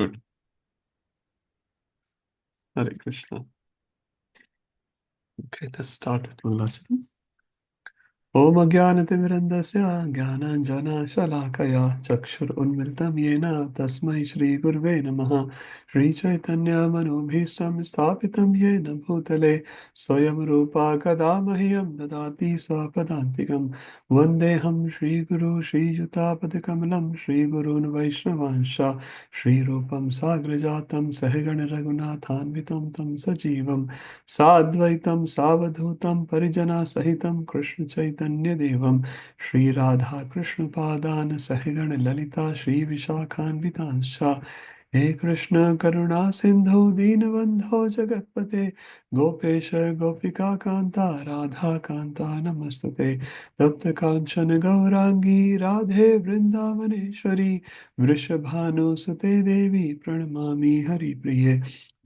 Good. Hare Krishna. Okay, let's start with Mangalacharan. Om Ajnanatimirandasya Jnananjana-Shalakaya Chakshur-Unmilitam Yena Tasmai Shri-Gurve Namaha Shri Chaitanya Manobhishtam Sthapitam Yena Bhutale Swayam Rupa Kadamahyam Dadati Swapadantikam Vandeham Shri Guru Shri Jutapatikamelam Shri Gurun Vaishnavansha Shri Rupam Sagrajatam Sahagana Raghunathanvitam Tam Sajivam साद्वैतं सावधूतं परिजना सहितं कृष्ण चैतन्य देवं श्री राधा कृष्ण पादान सहगण ललिता श्री विशाखान्वितांश्च हे कृष्ण करुणा सिंधु दीनबंधो जगतपते गोपेश गोपिका कांता राधा कांता नमस्तुते तप्त कांचन गौरांगी राधे वृंदावनेश्वरी वृषभानुसुते देवी प्रणमामि हरिप्रिये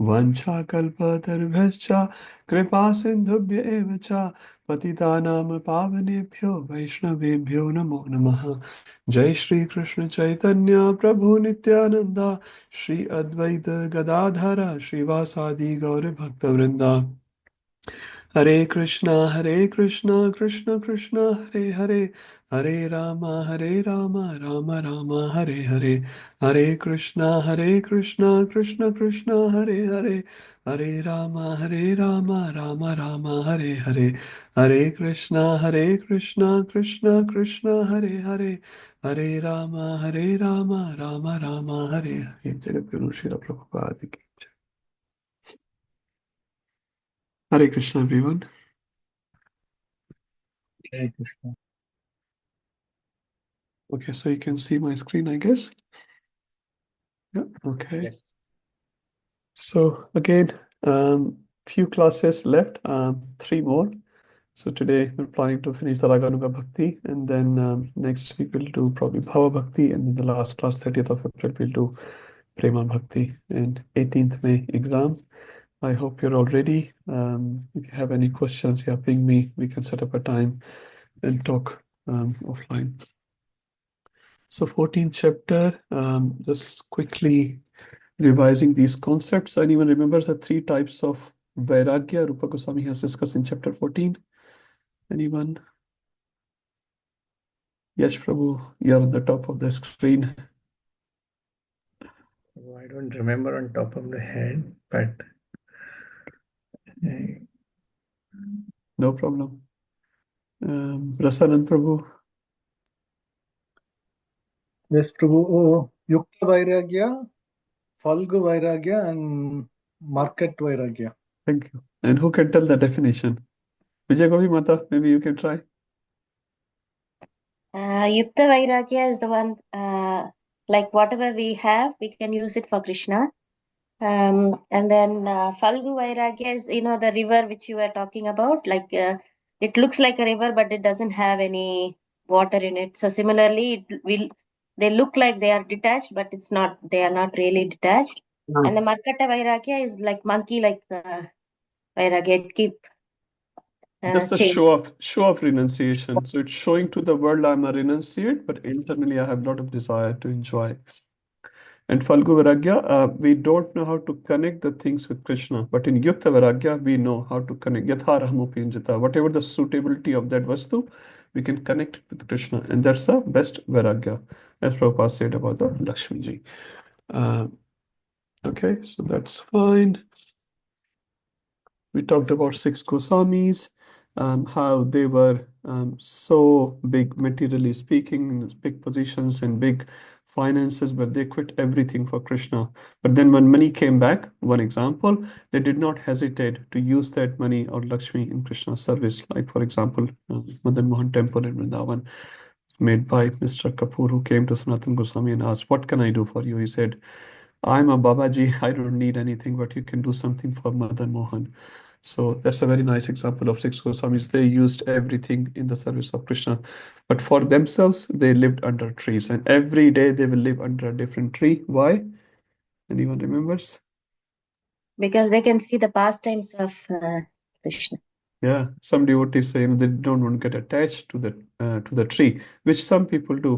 वंशाकल्पतरुभ्यश्च कृपा सिंधुभ्य एव च पतितानां पावनेभ्यो वैष्णवेभ्यो नमो नमः जय श्री कृष्ण चैतन्य प्रभु नित्यानंद श्री अद्वैत गदाधर श्रीवासादि गौर भक्तवृंदा हरे कृष्णा कृष्ण कृष्ण हरे हरे हरे राम राम हरे हरे हरे कृष्णा कृष्ण कृष्ण हरे हरे हरे राम हरे हरे हरे कृष्णा कृष्ण कृष्ण हरे हरे हरे राम हरे हरे। जगत गुरु श्रील प्रभुपाद की जय। Hare Krishna, everyone. Hare Krishna. Okay, so you can see my screen, I guess. Yeah, okay. Yes. So again, few classes left, 3 more. So today we're planning to finish the Raganuga Bhakti, and then next week we'll do probably Bhava Bhakti, and then the last class, 30th of April, we'll do Prema Bhakti, and 18th May exam. I hope you're all ready. If you have any questions, yeah, ping me. We can set up a time and talk offline. So 14th chapter, just quickly revising these concepts. Anyone remembers the 3 types of Vairagya Rupa Goswami has discussed in chapter 14? Anyone? Yes, Prabhu, you're on the top of the screen. I don't remember on top of the head, but No problem. Prasanand Prabhu. yes, Prabhu. Yukta Vairagya, Falgu Vairagya, and Market Vairagya. Thank you. And who can tell the definition? Vijay Gopi Mata, maybe you can try. Yukta Vairagya is the one, like whatever we have, we can use it for Krishna. And then Falgu Vairagya is, the river which you were talking about. Like it looks like a river, but it doesn't have any water in it. So similarly, they look like they are detached, but it's not. They are not really detached. And the Markata Vairagya is like monkey, like Vairagya. It keep Just a change. show of renunciation. So it's showing to the world I'm a renunciate, but internally I have a lot of desire to enjoy. And Falgu Vairagya, we don't know how to connect the things with Krishna. But in Yukta Vairagya, we know how to connect. Yatharahamupi Injita. Whatever the suitability of that vastu, we can connect it with Krishna. And that's the best Vairagya, as Prabhupada said about the Lakshmi ji. Okay, so that's fine. We talked about 6 Goswamis, how they were so big, materially speaking, in big positions and big finances, but they quit everything for Krishna. But then when money came back, one example, they did not hesitate to use that money or Lakshmi in Krishna's service. Like, for example, Madan Mohan Temple in Vrindavan, made by Mr. Kapoor, who came to Sanatana Goswami and asked, "What can I do for you?" He said, "I'm a Babaji, I don't need anything, but you can do something for Madan Mohan." So that's a very nice example of 6 Goswamis. They used everything in the service of Krishna. But for themselves, they lived under trees. And every day they will live under a different tree. Why? Anyone remembers? Because they can see the pastimes of Krishna. Yeah, some devotees say they don't want to get attached to the tree, which some people do.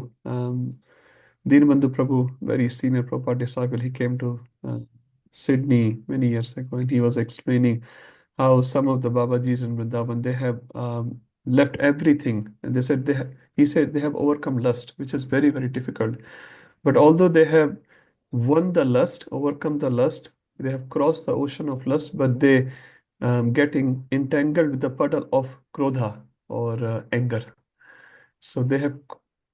Dinbandhu Prabhu, very senior Prabhupada disciple, he came to Sydney many years ago, and he was explaining how some of the Babajis in Vrindavan, they have left everything, and they said he said they have overcome lust, which is very, very difficult. But although they have won the lust, overcome the lust, they have crossed the ocean of lust, but they getting entangled with the puddle of krodha or anger. So they have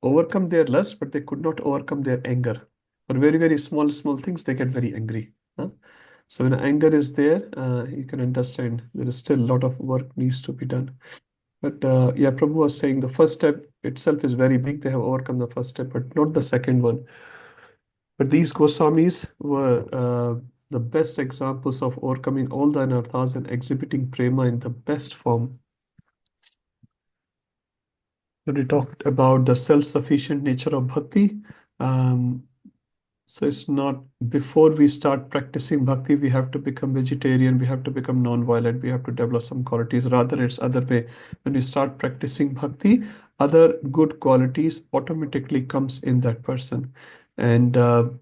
overcome their lust, but they could not overcome their anger. For very, very small, small things, they get very angry. Huh? So when anger is there, you can understand there is still a lot of work needs to be done. But yeah, Prabhu was saying the first step itself is very big. They have overcome the first step, but not the second one. But these Goswamis were the best examples of overcoming all the anarthas and exhibiting prema in the best form. But we talked about the self-sufficient nature of bhakti. Um, so it's not before we start practicing bhakti, we have to become vegetarian, we have to become non-violent, we have to develop some qualities. Rather, it's other way. When we start practicing bhakti, other good qualities automatically comes in that person. And the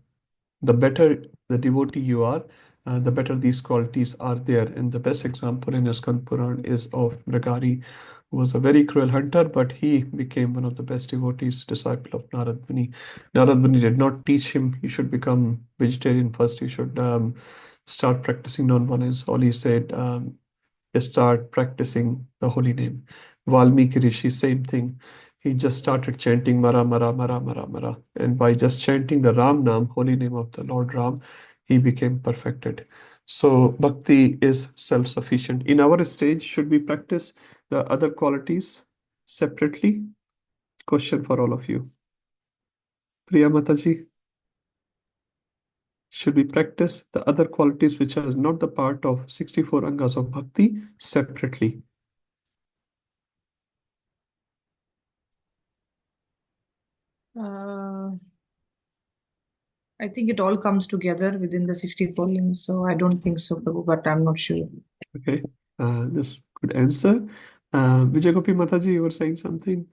better the devotee you are, the better these qualities are there. And the best example in Skand Puran is of Mrigari, who was a very cruel hunter, but he became one of the best devotees, disciple of Narad Muni. Narad Muni did not teach him he should become vegetarian first, he should start practicing non-violence. All he said, start practicing the holy name. Valmiki Rishi, same thing. He just started chanting Mara, Mara, Mara, Mara, Mara. And by just chanting the Ram Nam, holy name of the Lord Ram, he became perfected. So bhakti is self-sufficient. In our stage, should we practice the other qualities separately? Question for all of you. Priya Mataji, should we practice the other qualities which are not the part of 64 angas of bhakti separately? I think it all comes together within the 64 limbs, so I don't think so, Prabhu, but I'm not sure. Okay, that's good answer. Vijay Gopi Mataji, you were saying something?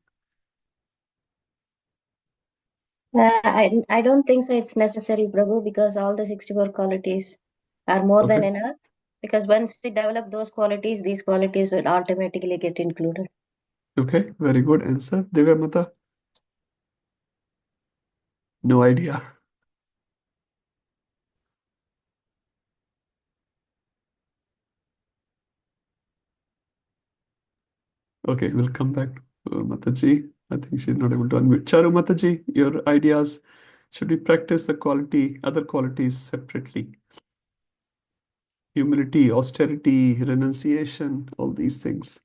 I don't think so it's necessary, Prabhu, because all the 64 qualities are more than Okay. enough. Because once we develop those qualities, these qualities will automatically get included. Okay, very good answer. Divya Mata? No idea. Okay, we'll come back to Mataji. I think she's not able to unmute. Charu Mataji, your ideas. Should we practice the other qualities separately? Humility, austerity, renunciation, all these things.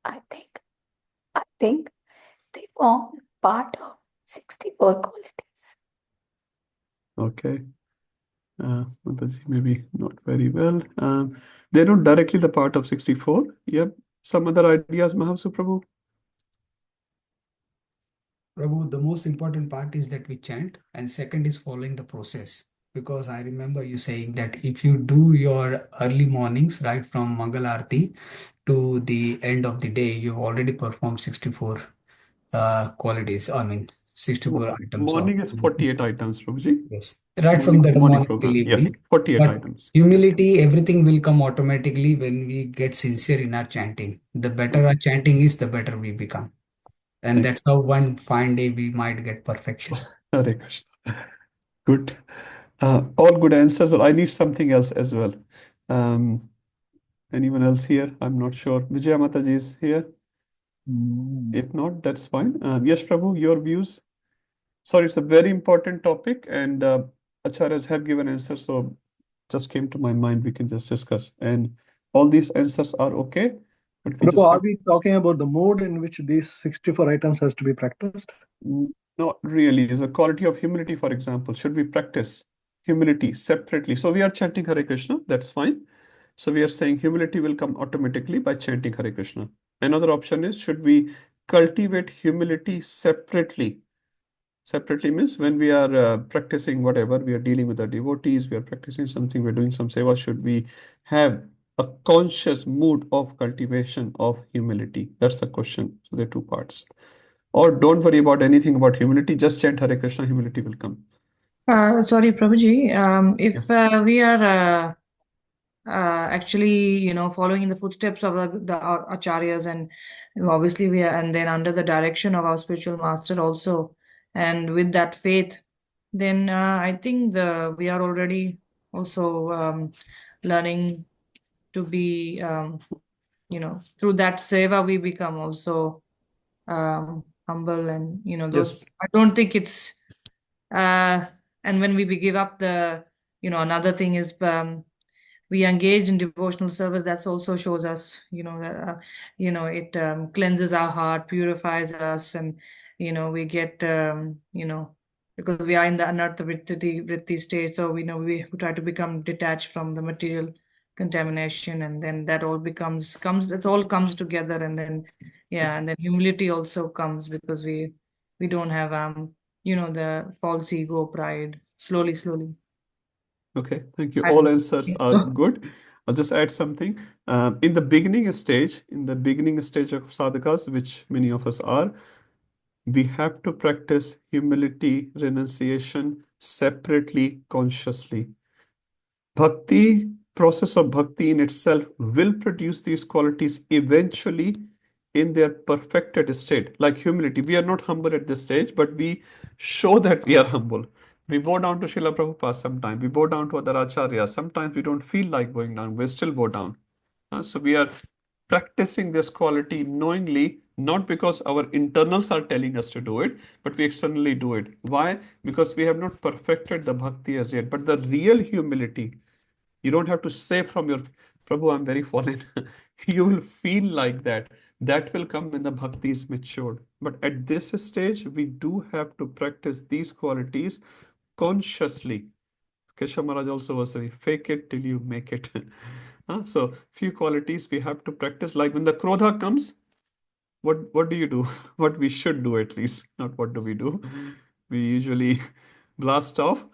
I think they form part of 64 qualities. Okay. Mataji, maybe not very well. They're not directly the part of 64. Yep. Some other ideas, Mahavsu Prabhu? Prabhu, the most important part is that we chant, and second is following the process. Because I remember you saying that if you do your early mornings, right from Mangal Aarti to the end of the day, you've already performed 64 qualities. I mean, 64 items of. Morning is 48 items, Prabhuji. Yes. Right from the Morning morning program. till Yes, evening. 48 But items. humility, everything will come automatically when we get sincere in our chanting. The better our chanting is, the better we become. And Thank that's how one fine day we might get perfection. Hare Krishna. Good. All good answers, but I need something else as well. Anyone else here? I'm not sure. Vijaya Mataji is here. If not, that's fine. Yes, Prabhu, your views. Sorry, it's a very important topic, and acharyas have given answers, so just came to my mind. We can just discuss, and all these answers are okay, but we Prabhu, just are have. we talking about the mode in which these 64 items has to be practiced? Not really. Is a quality of humility, for example. Should we practice humility separately? So we are chanting Hare Krishna, that's fine. So we are saying humility will come automatically by chanting Hare Krishna. Another option is, should we cultivate humility separately? Separately means when we are practicing whatever, we are dealing with the devotees, we are practicing something, we're doing some seva, should we have a conscious mood of cultivation of humility? That's the question. So there are two parts. Or don't worry about anything about humility, just chant Hare Krishna, humility will come. Sorry, Prabhuji. If Yes. we are actually, following in the footsteps of the acharyas, and obviously we are, and then under the direction of our spiritual master also, and with that faith, then I think we are already also learning to be, through that seva we become also humble, and those. Yes. I don't think it's and when we give up another thing is we engage in devotional service. That also shows us, that it cleanses our heart, purifies us, and we get because we are in the anartha vritti state, so we know we try to become detached from the material contamination, and then that all comes it all comes together, and then and then humility also comes because we don't have the false ego, pride. Slowly. Okay, thank you. I All don't answers think are so. good. I'll just add something. In the beginning stage of sadhakas, which many of us are, we have to practice humility, renunciation separately, consciously. Process of bhakti in itself will produce these qualities eventually in their perfected state. Like humility, we are not humble at this stage, but we show that we are humble. We bow down to Srila Prabhupada sometimes, we bow down to other acharyas. Sometimes we don't feel like bowing down, we still bow down. So we are practicing this quality knowingly, not because our internals are telling us to do it, but we externally do it. Why? Because we have not perfected the bhakti as yet. But the real humility, you don't have to say from your Prabhu, I'm very fallen. You will feel like that. That will come when the bhakti is matured. But at this stage, we do have to practice these qualities consciously. Keshav Maharaj also was saying, fake it till you make it. So few qualities we have to practice. Like when the krodha comes, what do you do? What we should do at least, not what do we do. We usually blast off,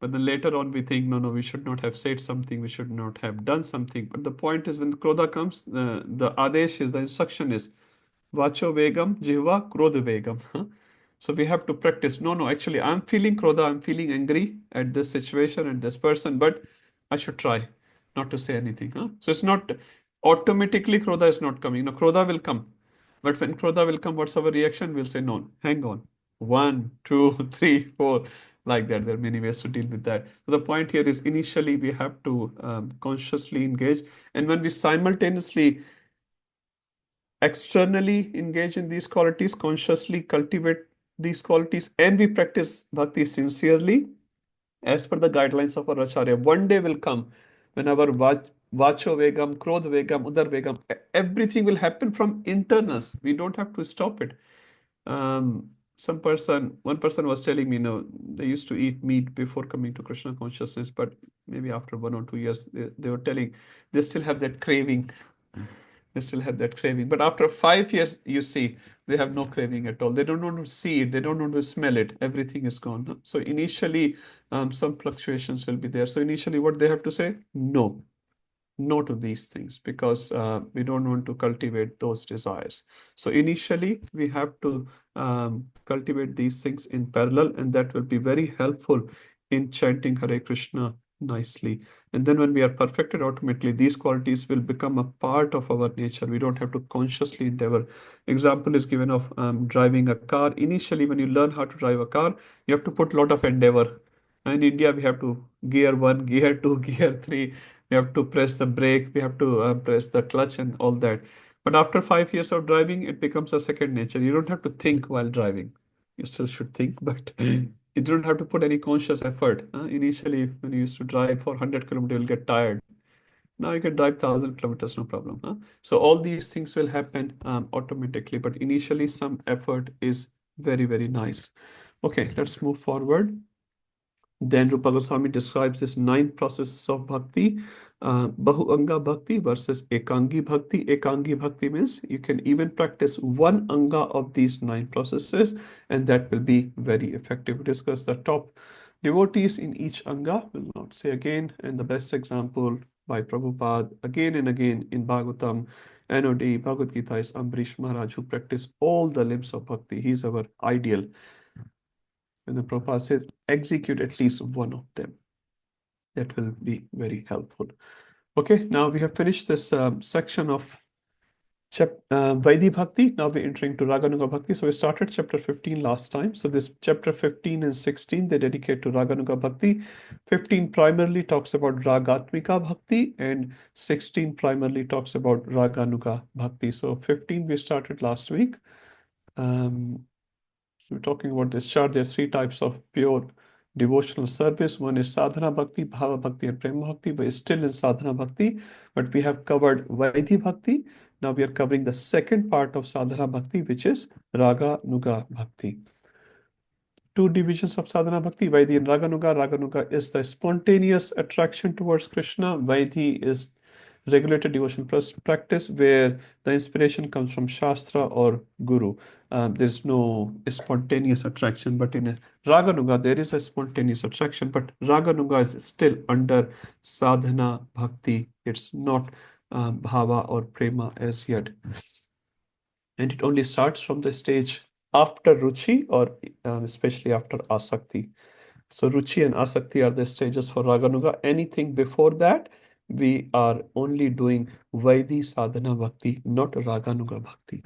but then later on we think, no, we should not have said something, we should not have done something. But the point is when krodha comes, the adesh is, the instruction is, vacho vegam, jihva, krodha vegam. So we have to practice. No, actually, I'm feeling krodha, I'm feeling angry at this situation and this person, but I should try not to say anything. So it's not automatically krodha is not coming. No, krodha will come. But when krodha will come, what's our reaction? We'll say, no, hang on. 1, 2, 3, 4, like that. There are many ways to deal with that. So the point here is initially we have to consciously engage. And when we simultaneously externally engage in these qualities, consciously cultivate these qualities, and we practice bhakti sincerely as per the guidelines of our Acharya. One day will come when our vacho vegam, krodh vegam, udar vegam, everything will happen from internals. We don't have to stop it. One person was telling me, they used to eat meat before coming to Krishna consciousness, but maybe after 1 or 2 years, they were telling they still have that craving. They still have that craving. But after 5 years, you see, they have no craving at all. They don't want to see it. They don't want to smell it. Everything is gone. So initially, some fluctuations will be there. So initially, what they have to say? No to these things, because we don't want to cultivate those desires. So initially, we have to cultivate these things in parallel, and that will be very helpful in chanting Hare Krishna nicely. And then when we are perfected, ultimately, these qualities will become a part of our nature. We don't have to consciously endeavor. Example is given of driving a car. Initially, when you learn how to drive a car, you have to put a lot of endeavor. And in India, we have to gear 1, gear 2, gear 3. We have to press the brake, we have to press the clutch and all that. But after 5 years of driving, it becomes a second nature. You don't have to think while driving. You still should think, but you don't have to put any conscious effort. Initially, when you used to drive for 100 kilometers, you'll get tired. Now you can drive 1,000 kilometers, no problem. So all these things will happen automatically, but initially some effort is very, very nice. Okay, let's move forward. Then Rupa Goswami describes this 9 processes of bhakti, Bahu-anga bhakti versus Ekangi bhakti. Ekangi bhakti means you can even practice one anga of these 9 processes, and that will be very effective. We discuss the top devotees in each anga, will not say again, and the best example by Prabhupada again and again in Bhagavatam, NOD, Bhagavad Gita is Ambrish Maharaj, who practiced all the limbs of bhakti. He's our ideal. And the Prabhupada says, execute at least one of them. That will be very helpful. Okay, now we have finished this section of Vaidhi Bhakti. Now we're entering to Raganuga Bhakti. So we started chapter 15 last time. So this chapter 15 and 16, they dedicate to Raganuga Bhakti. 15 primarily talks about Ragatmika Bhakti and 16 primarily talks about Raganuga Bhakti. So 15 we started last week. We're talking about this chart. There are three types of pure devotional service. One is sadhana bhakti, bhava bhakti, and prema bhakti. But it's still in sadhana bhakti. But we have covered Vaidhi Bhakti. Now we are covering the second part of sadhana bhakti, which is Raga Nuga Bhakti. Two divisions of sadhana bhakti, Vaidhi and Raganuga. Raganuga is the spontaneous attraction towards Krishna. Vaidhi is regulated devotion practice where the inspiration comes from Shastra or Guru. There's no spontaneous attraction, but in a Raganuga, there is a spontaneous attraction, but Raganuga is still under sadhana bhakti. It's not bhava or prema as yet. And it only starts from the stage after Ruchi or especially after Asakti. So Ruchi and Asakti are the stages for Raganuga. Anything before that, we are only doing Vaidhi Sadhana Bhakti, not Raganuga Bhakti.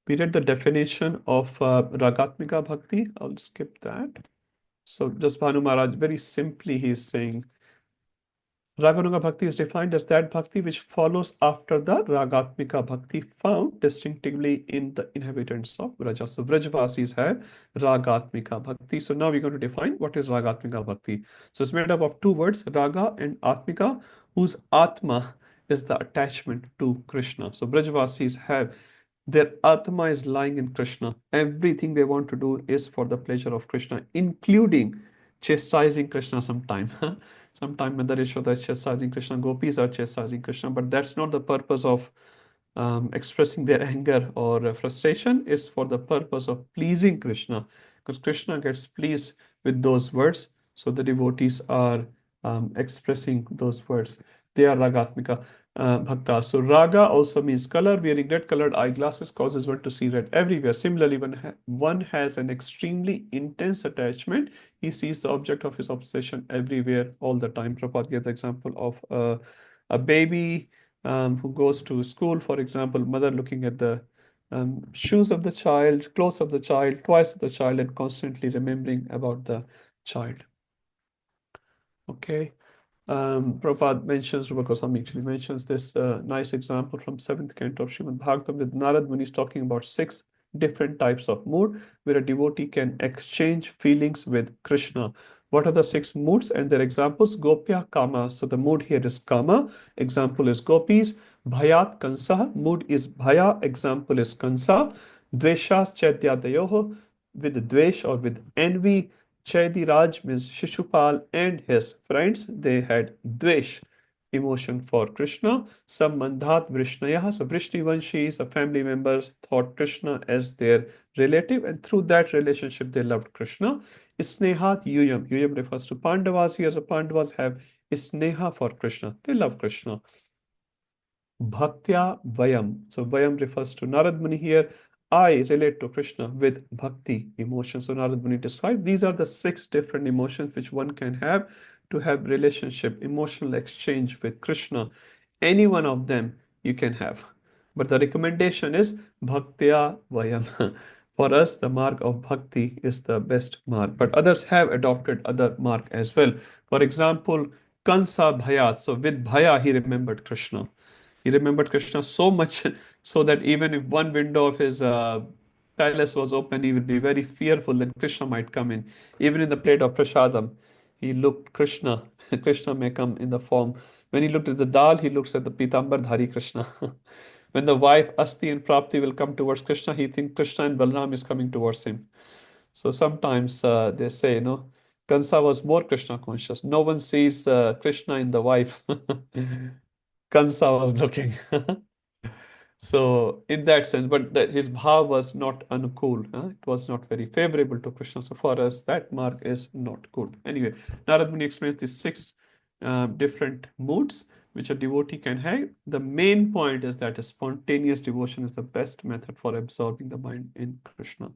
We read the definition of Ragatmika Bhakti. I'll skip that. So just Bhanu Maharaj, very simply, he is saying, Raganuga Bhakti is defined as that bhakti which follows after the Ragatmika Bhakti found distinctively in the inhabitants of Vraja. So Vrajavasis have Ragatmika Bhakti. So now we're going to define what is Ragatmika Bhakti. So it's made up of two words, Raga and Atmika, whose Atma is the attachment to Krishna. So Vrajavasis have their Atma is lying in Krishna. Everything they want to do is for the pleasure of Krishna, including chastising Krishna sometime. Sometime Mother Yashoda is chastising Krishna, gopis are chastising Krishna, but that's not the purpose of expressing their anger or frustration. It's for the purpose of pleasing Krishna, because Krishna gets pleased with those words. So the devotees are expressing those words. They are Ragatmika Bhakta. So Raga also means color. Wearing red colored eyeglasses causes one to see red everywhere. Similarly, when one has an extremely intense attachment, he sees the object of his obsession everywhere all the time. Prabhupada gave the example of a baby who goes to school, for example, mother looking at the shoes of the child, clothes of the child, toys of the child, and constantly remembering about the child. Okay. Prabhupada mentions, Rupa Goswami actually mentions this nice example from 7th canto of Srimad Bhagavatam with Narad when he's talking about 6 different types of mood where a devotee can exchange feelings with Krishna. What are the 6 moods and their examples? Gopya Kama. So the mood here is Kama. Example is Gopis. Bhayat Kansa. Mood is Bhaya. Example is Kansa. Dveshas Chaityadayoho. With Dvesh or with envy. Chaidiraj means Shishupal and his friends. They had Dvesh, emotion for Krishna. Sambandhat Vrishnaya. So Vrishnivanshis, a family members, thought Krishna as their relative, and through that relationship they loved Krishna. Snehat Yuyam. Yuyam refers to Pandavas. Here, the Pandavas have Sneha for Krishna. They love Krishna. Bhaktya Vayam. So Vayam refers to Narad Muni here. I relate to Krishna with bhakti, emotion. So Narad Muni described these are the 6 different emotions which one can have to have relationship, emotional exchange with Krishna. Any one of them you can have. But the recommendation is Bhaktya Vayam. For us, the mark of bhakti is the best mark. But others have adopted other mark as well. For example, Kansa Bhayat. So with Bhaya, he remembered Krishna. He remembered Krishna so much so that even if one window of his palace was open, he would be very fearful that Krishna might come in. Even in the plate of prasadam, he looked Krishna. Krishna may come in the form. When he looked at the dal, he looks at the Pitambar Dhari Krishna. When the wife Asti and Prapti will come towards Krishna, he thinks Krishna and Balram is coming towards him. So sometimes they say, Kansa was more Krishna conscious. No one sees Krishna in the wife. Kansa was looking. So in that sense, but his bhav was not anukul. It was not very favorable to Krishna. So for us, that mark is not good. Anyway, Narad Muni explains these 6 different moods which a devotee can have. The main point is that a spontaneous devotion is the best method for absorbing the mind in Krishna.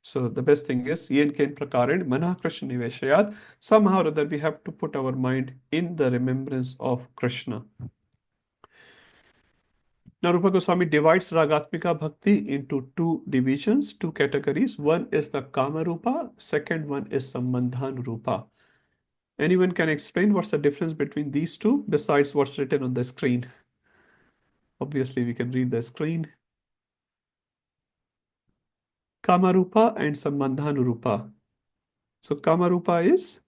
So the best thing is yen ken prakaran mana Krishna niveshayat. Somehow or other we have to put our mind in the remembrance of Krishna. Now Rupa Goswami divides Ragatmika Bhakti into two divisions, two categories. One is the Kama Rupa, second one is Sambandhan Rupa. Anyone can explain what's the difference between these two besides what's written on the screen? Obviously, we can read the screen. Kamarupa and Sambandhanurupa. So Kamarupa is,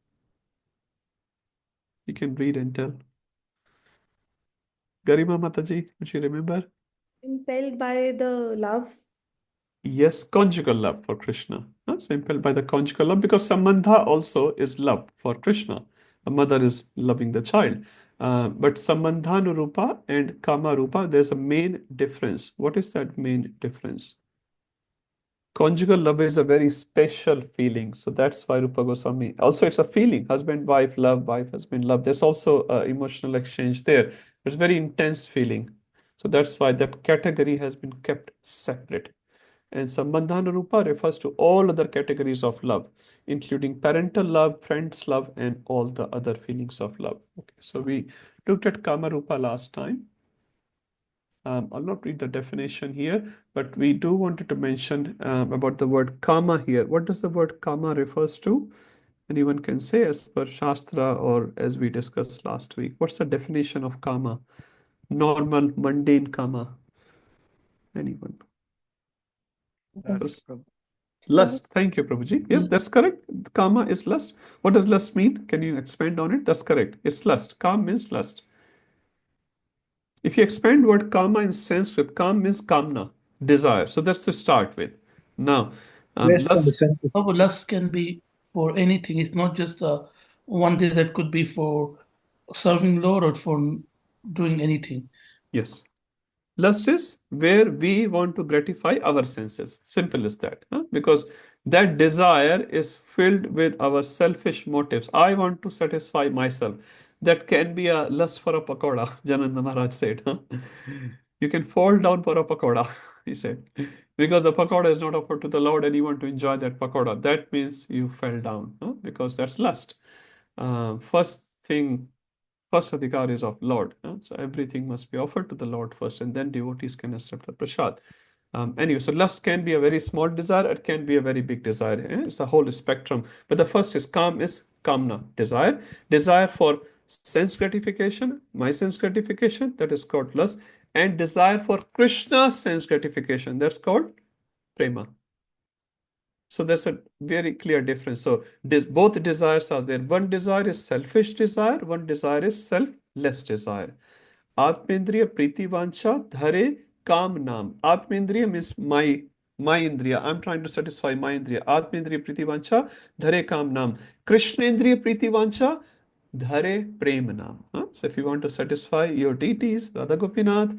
you can read and tell. Garima Mataji, would you remember? Impelled by the love. Yes, conjugal love for Krishna. So impelled by the conjugal love because Sambandha also is love for Krishna. A mother is loving the child. But Sambandhanurupa and Kamarupa, there's a main difference. What is that main difference? Conjugal love is a very special feeling. So that's why Rupa Goswami, also it's a feeling, husband, wife, love, wife, husband, love. There's also emotional exchange there. It's very intense feeling. So that's why that category has been kept separate. And Sambandhana Rupa refers to all other categories of love, including parental love, friends love, and all the other feelings of love. Okay, so we looked at Kama Rupa last time. I'll not read the definition here, but we do wanted to mention about the word kama here. What does the word kama refers to? Anyone can say as per Shastra or as we discussed last week. What's the definition of kama? Normal, mundane kama. Anyone? Lust. Lust. Thank you, Prabhuji. Yes, that's correct. Kama is lust. What does lust mean? Can you expand on it? That's correct. It's lust. Kam means lust. If you expand word kama in Sanskrit, kam means kamna, desire. So that's to start with. Now, Based on the lust, senses. But lust can be for anything. It's not just one day that could be for serving Lord or for doing anything. yes. Lust is where we want to gratify our senses. Simple as that. Because that desire is filled with our selfish motives. I want to satisfy myself. That can be a lust for a pakoda, Jananda Maharaj said. You can fall down for a pakoda, he said. Because the pakoda is not offered to the Lord and you want to enjoy that pakoda. That means you fell down, because that's lust. First thing, first adhikar is of Lord. So everything must be offered to the Lord first, and then devotees can accept the prasad. Anyway, so lust can be a very small desire, it can be a very big desire. It's a whole spectrum. But the first is kamna, desire. Desire for sense gratification, my sense gratification, that is called lust. And desire for Krishna's sense gratification, that's called prema. So there's a very clear difference. So both desires are there. One desire is selfish desire, one desire is selfless desire. Atmendriya priti vancha dhare kam nam. Atmendriya means my indriya. I'm trying to satisfy my indriya. Atmendriya priti vancha dhare kam nam. Krishnendriya priti vancha dhare prem nam. So if you want to satisfy your deities, Radha Gopinath,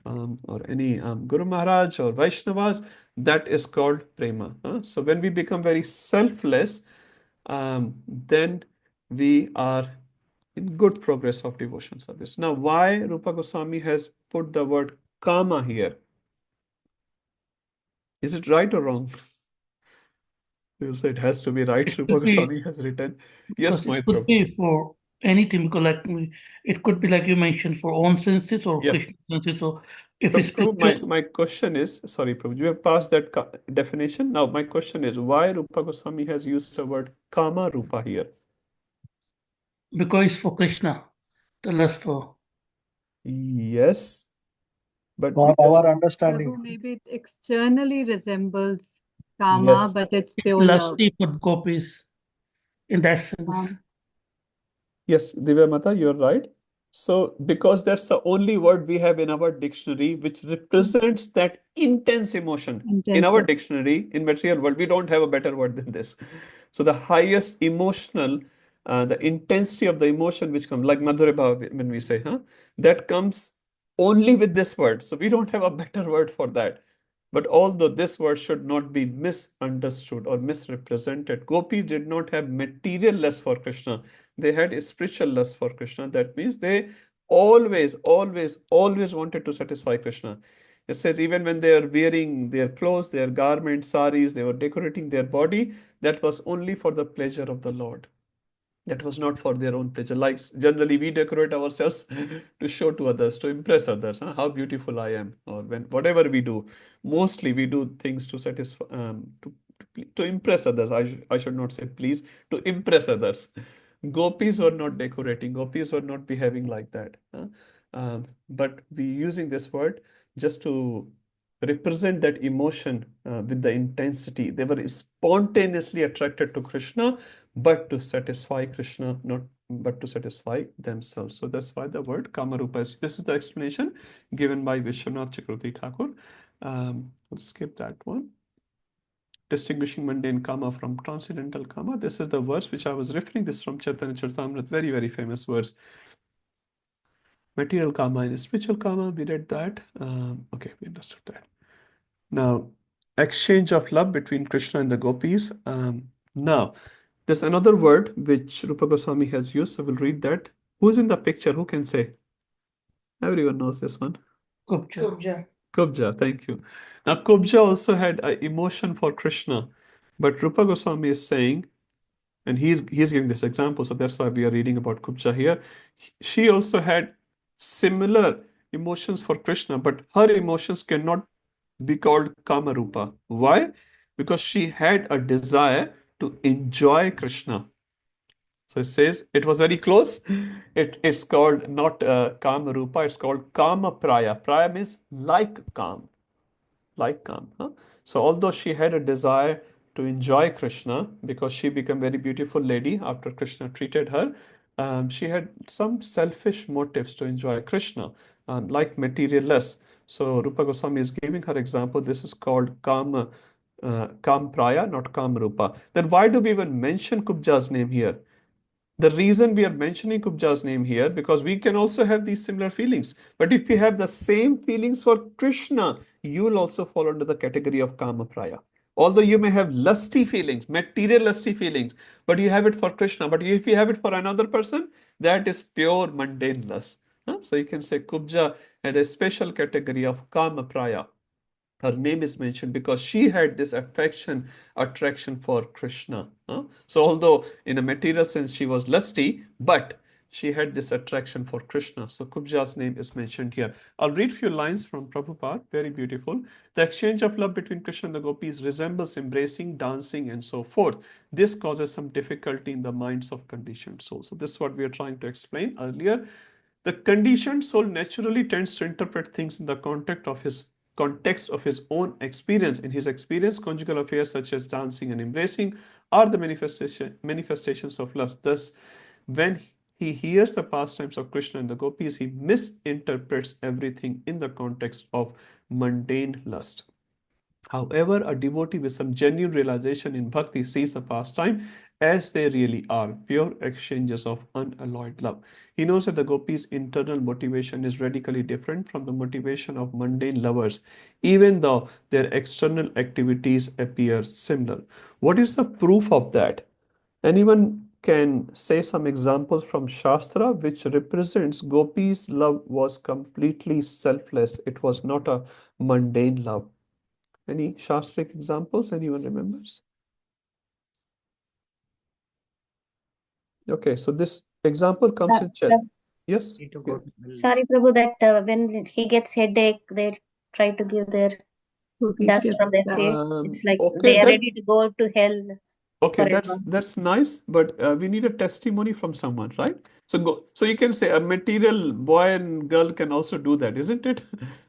or any Guru Maharaj or Vaishnavas, that is called prema. So when we become very selfless, then we are in good progress of devotion service. Now, why Rupa Goswami has put the word kama here? Is it right or wrong? You say it has to be right. Rupa Could be Goswami has written. Yes, because it Mohit could Prabhu. be for anything. Because it could be like you mentioned for own senses or Yeah. Krishna senses. So if So, it's Prabhu, scripture, my question is, sorry, Prabhu, you have passed that definition. Now, my question is, why Rupa Goswami has used the word kama rupa here? because it's for Krishna, the lust for. Yes, but For because our understanding. Prabhu, maybe it externally resembles Kama, yes, but it's It's pure love. lusty for gopis in that sense. yes, Divya Mata, you're right. So, because that's the only word we have in our dictionary which represents that intense emotion. In our Intensive. dictionary, in material world, we don't have a better word than this. So, the highest emotional, the intensity of the emotion which comes, like Madhurya Bhava, when we say, that comes only with this word. So, we don't have a better word for that. But although this word should not be misunderstood or misrepresented, gopis did not have material lust for Krishna. They had a spiritual lust for Krishna. That means they always, always, always wanted to satisfy Krishna. It says even when they are wearing their clothes, their garments, saris, they were decorating their body, that was only for the pleasure of the Lord. That was not for their own pleasure. Like generally we decorate ourselves to show to others, to impress others, how beautiful I am, or when whatever we do, mostly we do things to satisfy, to impress others. I should not say please, to impress others. Gopis were not decorating. Gopis were not behaving like that. But we using this word just to represent that emotion with the intensity. They were spontaneously attracted to Krishna, but to satisfy Krishna, not but to satisfy themselves. So that's why the word Kamarupa is. This is the explanation given by Vishwanath Chakravarti Thakur. We'll skip that one. Distinguishing mundane kama from transcendental kama. This is the verse which I was referring. This from Chaitanya Charitamrita, very, very famous verse. Material kama and spiritual kama, we read that. Okay, we understood that. Now, exchange of love between Krishna and the gopis. Now, there's another word which Rupa Goswami has used, so we'll read that. Who's in the picture? Who can say? Everyone knows this one. Kubja. Kubja, thank you. Now, Kubja also had an emotion for Krishna, but Rupa Goswami is saying, and he's giving this example, so that's why we are reading about Kubja here. She also had similar emotions for Krishna, but her emotions cannot be called Kamarupa. Why? Because she had a desire to enjoy Krishna. So it says it was very close. It's called not Kamarupa, it's called Kama Praya. Praya means like calm, like calm. So although she had a desire to enjoy Krishna because she became very beautiful lady after Krishna treated her, she had some selfish motives to enjoy Krishna, like materialists. So Rupa Goswami is giving her example. This is called Kam Praya, not Kam Rupa. Then why do we even mention Kubja's name here? The reason we are mentioning Kubja's name here, because we can also have these similar feelings. But if we have the same feelings for Krishna, you will also fall under the category of Kama Praya. Although you may have lusty feelings, material lusty feelings, but you have it for Krishna. But if you have it for another person, that is pure mundane lust. So you can say Kubja had a special category of Kama Praya. Her name is mentioned because she had this attraction for Krishna. So although in a material sense she was lusty, but she had this attraction for Krishna. So Kubja's name is mentioned here. I'll read few lines from Prabhupada, very beautiful. The exchange of love between Krishna and the gopis resembles embracing, dancing, and so forth. This causes some difficulty in the minds of conditioned souls. So this is what we are trying to explain earlier. The conditioned soul naturally tends to interpret things in the context of his own experience. In his experience, conjugal affairs such as dancing and embracing are the manifestations of love. Thus, when he hears the pastimes of Krishna and the gopis, he misinterprets everything in the context of mundane lust. However, a devotee with some genuine realization in bhakti sees the pastime as they really are, pure exchanges of unalloyed love. He knows that the gopis' internal motivation is radically different from the motivation of mundane lovers, even though their external activities appear similar. What is the proof of that? Anyone can say some examples from Shastra which represents gopis' love was completely selfless. It was not a mundane love. Any Shastric examples? Anyone remembers? Okay, so this example comes in chat. Yes? Yeah. Sorry, Prabhu, that when he gets headache, they try to give their Cookies dust get from their that. face. It's like Okay, they are that ready to go to hell okay, forever. that's nice, but we need a testimony from someone, right? So you can say a material boy and girl can also do that, isn't it?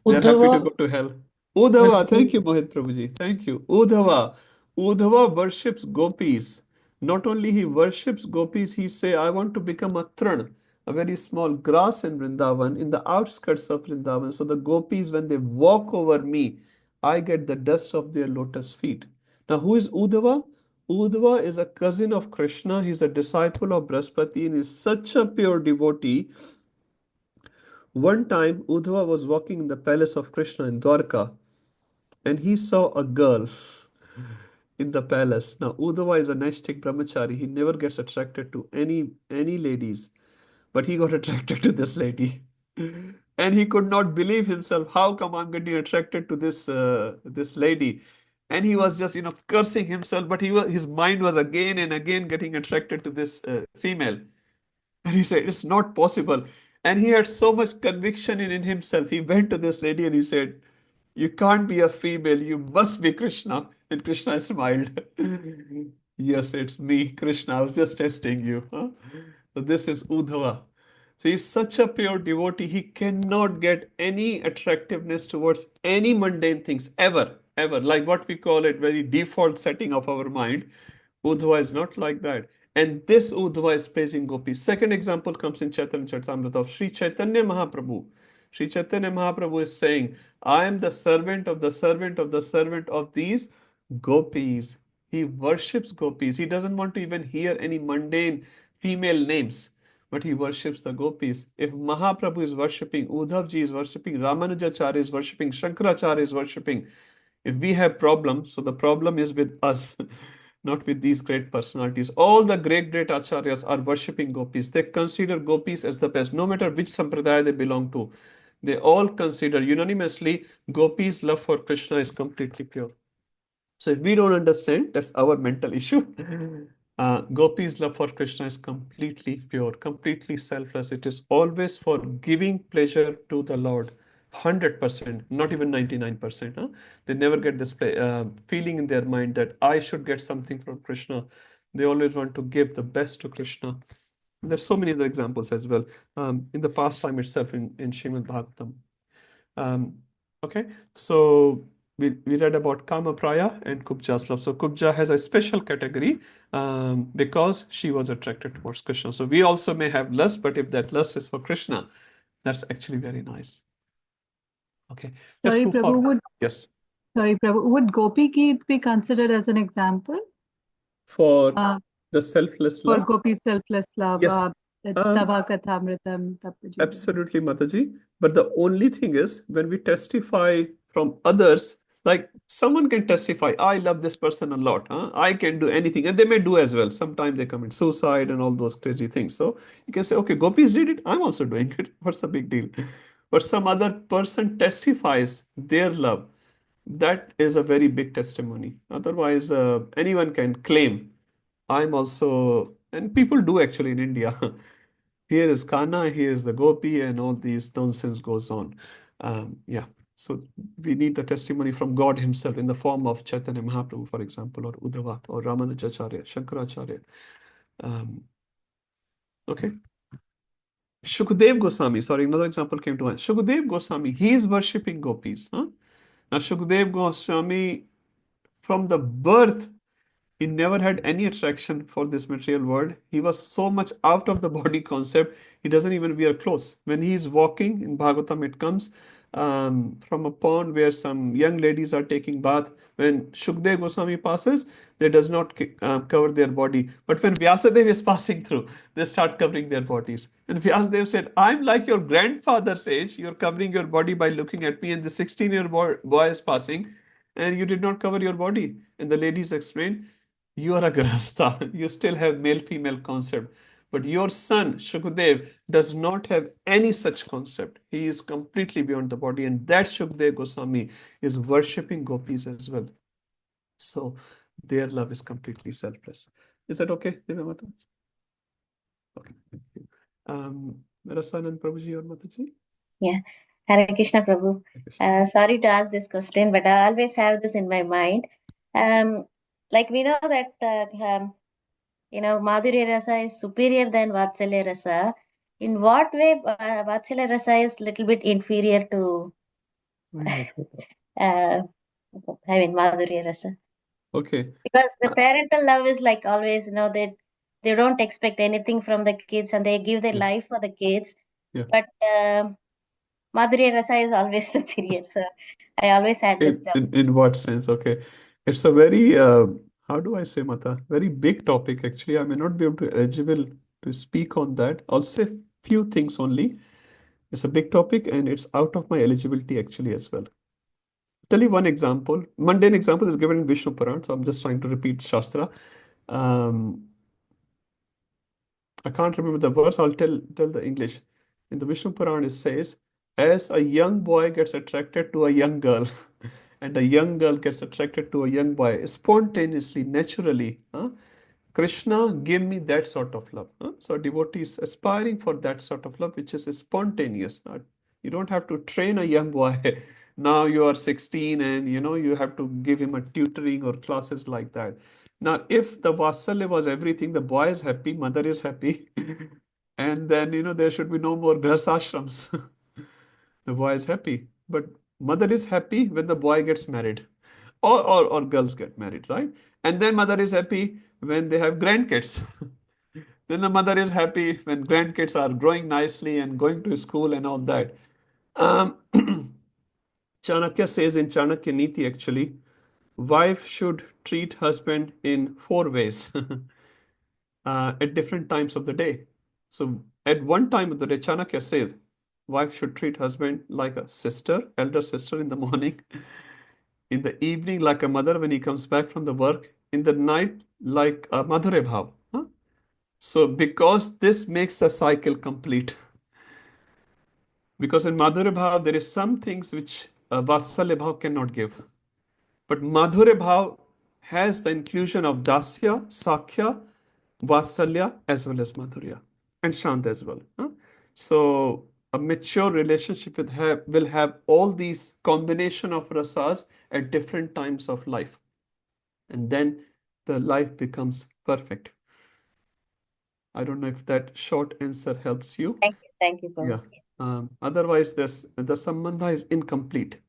They're happy to Uddhava, go to hell. Uddhava, that thank you, he, Mohit Prabhuji. Thank you. Uddhava worships gopis. Not only he worships gopis, he say, I want to become a tran, a very small grass in Vrindavan, in the outskirts of Vrindavan. So the gopis, when they walk over me, I get the dust of their lotus feet. Now, who is Uddhava? Uddhava is a cousin of Krishna. He's a disciple of Brahaspati and is such a pure devotee. One time, Uddhava was walking in the palace of Krishna in Dwarka, and he saw a girl in the palace. Now, Uddhava is a Naistik brahmachari. He never gets attracted to any ladies, but he got attracted to this lady. And he could not believe himself. How come I'm getting attracted to this lady? And he was just, cursing himself, but his mind was again and again getting attracted to this female. And he said, it's not possible. And he had so much conviction in himself. He went to this lady and he said, you can't be a female, you must be Krishna. And Krishna smiled. Yes, it's me, Krishna. I was just testing you. Huh? So this is Uddhava. So he's such a pure devotee, he cannot get any attractiveness towards any mundane things ever, ever. Like what we call it, very default setting of our mind. Uddhava is not like that. And this Uddhava is praising gopis. Second example comes in Chaitanya Charitamrita of Sri Chaitanya Mahaprabhu. Sri Chaitanya Mahaprabhu is saying, I am the servant of the servant of the servant of these gopis. He worships gopis. He doesn't want to even hear any mundane female names, but he worships the gopis. If Mahaprabhu is worshipping, Uddhavji is worshipping, Ramanujacharya is worshipping, Shankaracharya is worshipping. If we have problems, so the problem is with us, not with these great personalities. All the great acharyas are worshipping gopis. They consider gopis as the best, no matter which sampradaya they belong to. They all consider unanimously gopis' love for Krishna is completely pure. So if we don't understand, that's our mental issue. Gopi's love for Krishna is completely pure, completely selfless. It is always for giving pleasure to the Lord. 100%, not even 99%. Huh? They never get this feeling in their mind that I should get something from Krishna. They always want to give the best to Krishna. There's so many other examples as well in the past time itself in Srimad Bhagavatam. Okay, so we read about Kama Praya and Kubja's love. So Kubja has a special category because she was attracted towards Krishna. So we also may have lust, but if that lust is for Krishna, that's actually very nice. Okay, let's Sorry, move Prabhu, forward. Yes, would Gopi Geet be considered as an example for uh, the selfless for love. Gopi's selfless love? Yes, Tava Kathamritam Tapaji. absolutely, Mataji. But the only thing is, when we testify from others, like someone can testify, I love this person a lot. Huh? I can do anything. And they may do as well. Sometimes they commit suicide and all those crazy things. So you can say, okay, Gopis did it. I'm also doing it. What's the big deal? But some other person testifies their love. That is a very big testimony. Otherwise, anyone can claim, I'm also, and people do actually in India. Here is Kana, here is the Gopi, and all these nonsense goes on. Yeah, so we need the testimony from God Himself in the form of Chaitanya Mahaprabhu, for example, or Uddhava, or Ramanujacharya, Shankaracharya. Okay. Shukadev Goswami, sorry, another example came to mind. Shukadev Goswami, he is worshipping gopis. Huh? Now, Shukadev Goswami, from the birth, he never had any attraction for this material world. He was so much out of the body concept, he doesn't even wear clothes. When he is walking in Bhagavatam, it comes from a pond where some young ladies are taking bath. When Shukdev Goswami passes, they does not cover their body. But when Vyasadev is passing through, they start covering their bodies. And Vyasadev said, I'm like your grandfather's age. You're covering your body by looking at me, and the 16-year-old boy is passing, and you did not cover your body. And the ladies explained, you are a grahastha. You still have male-female concept. But your son, Shukadev, does not have any such concept. He is completely beyond the body. And that Shukadev Goswami is worshipping gopis as well. So their love is completely selfless. Is that okay, Divya? Okay, thank you. Rasan Prabhuji or Mataji? Yeah. Hare Krishna Prabhu. Sorry to ask this question, but I always have this in my mind. Like we know that Madhurya Rasa is superior than Vatsalya Rasa. In what way Vatsalya Rasa is little bit inferior to Madhurya Rasa? Okay. Because the parental love is like always, they don't expect anything from the kids and they give their Yeah. life for the kids. Yeah. But Madhurya Rasa is always superior. So I always had this doubt. In what sense? Okay. It's a very, how do I say, Mata? Very big topic, actually. I may not be able to eligible to speak on that. I'll say few things only. It's a big topic and it's out of my eligibility actually as well. tell you one example. Mundane example is given in Vishnu Puran, so I'm just trying to repeat Shastra. I can't remember the verse. I'll tell the English. In the Vishnu Puran, it says, as a young boy gets attracted to a young girl, and a young girl gets attracted to a young boy spontaneously, naturally, Krishna, give me that sort of love. So devotee is aspiring for that sort of love, which is spontaneous. You don't have to train a young boy. Now you are 16 and you have to give him a tutoring or classes like that. Now, if the Vatsalya was everything, the boy is happy, mother is happy, and then there should be no more grahasashrams. The boy is happy, but mother is happy when the boy gets married, or girls get married, right? And then mother is happy when they have grandkids. Then the mother is happy when grandkids are growing nicely and going to school and all that. Um, Chanakya says in Chanakya Niti, actually, wife should treat husband in 4 ways at different times of the day. So at one time of the day, Chanakya says, wife should treat husband like a sister, elder sister in the morning, in the evening like a mother when he comes back from the work, in the night like a madhure bhav. So because this makes the cycle complete. Because in madhure bhav, there is some things which vatsalya bhav cannot give. But madhure bhav has the inclusion of dasya, sakhya, vatsalya, as well as madhurya, and shant as well. So a mature relationship will have all these combination of rasas at different times of life. And then the life becomes perfect. I don't know if that short answer helps you. Thank you, Yeah. Prabhu. Otherwise, the sambandha is incomplete.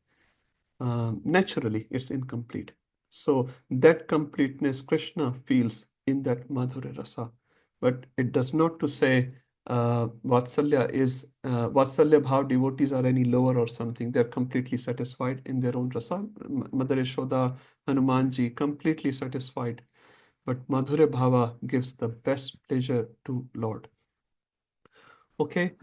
Naturally, it's incomplete. So that completeness Krishna feels in that Madhurya Rasa. But it does not to say Vatsalya Bhav devotees are any lower or something. They're completely satisfied in their own Rasa. Mother Yashoda, Hanumanji, completely satisfied. But Madhurya Bhava gives the best pleasure to Lord. Okay.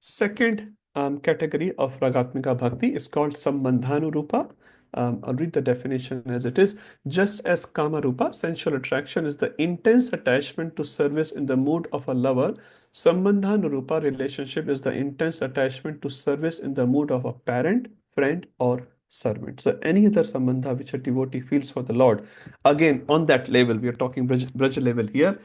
Second category of Ragatmika Bhakti is called Sambandhanurupa. I'll read the definition as it is. Just as Kama Rupa, sensual attraction, is the intense attachment to service in the mood of a lover, Sambandhanurupa relationship is the intense attachment to service in the mood of a parent, friend, or servant. So any other sambandha which a devotee feels for the Lord, again on that level, we are talking Braj level here,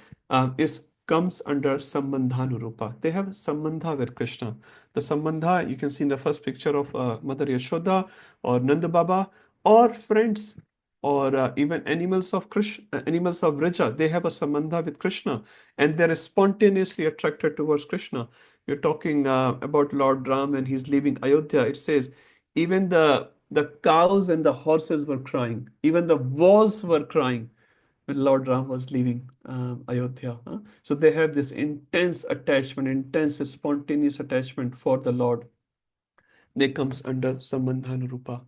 comes under Sambandhanurupa. They have Sambandha with Krishna. The Sambandha you can see in the first picture of Mother Yashoda or Nanda Baba, or friends, or even animals of Krishna, animals of Vraja. They have a Sambandha with Krishna and they're spontaneously attracted towards Krishna. You're talking about Lord Ram when he's leaving Ayodhya. It says even the cows and the horses were crying. Even the walls were crying when Lord Ram was leaving Ayodhya. So they have this intense attachment, intense spontaneous attachment for the Lord. They comes under Sambandhanurupa.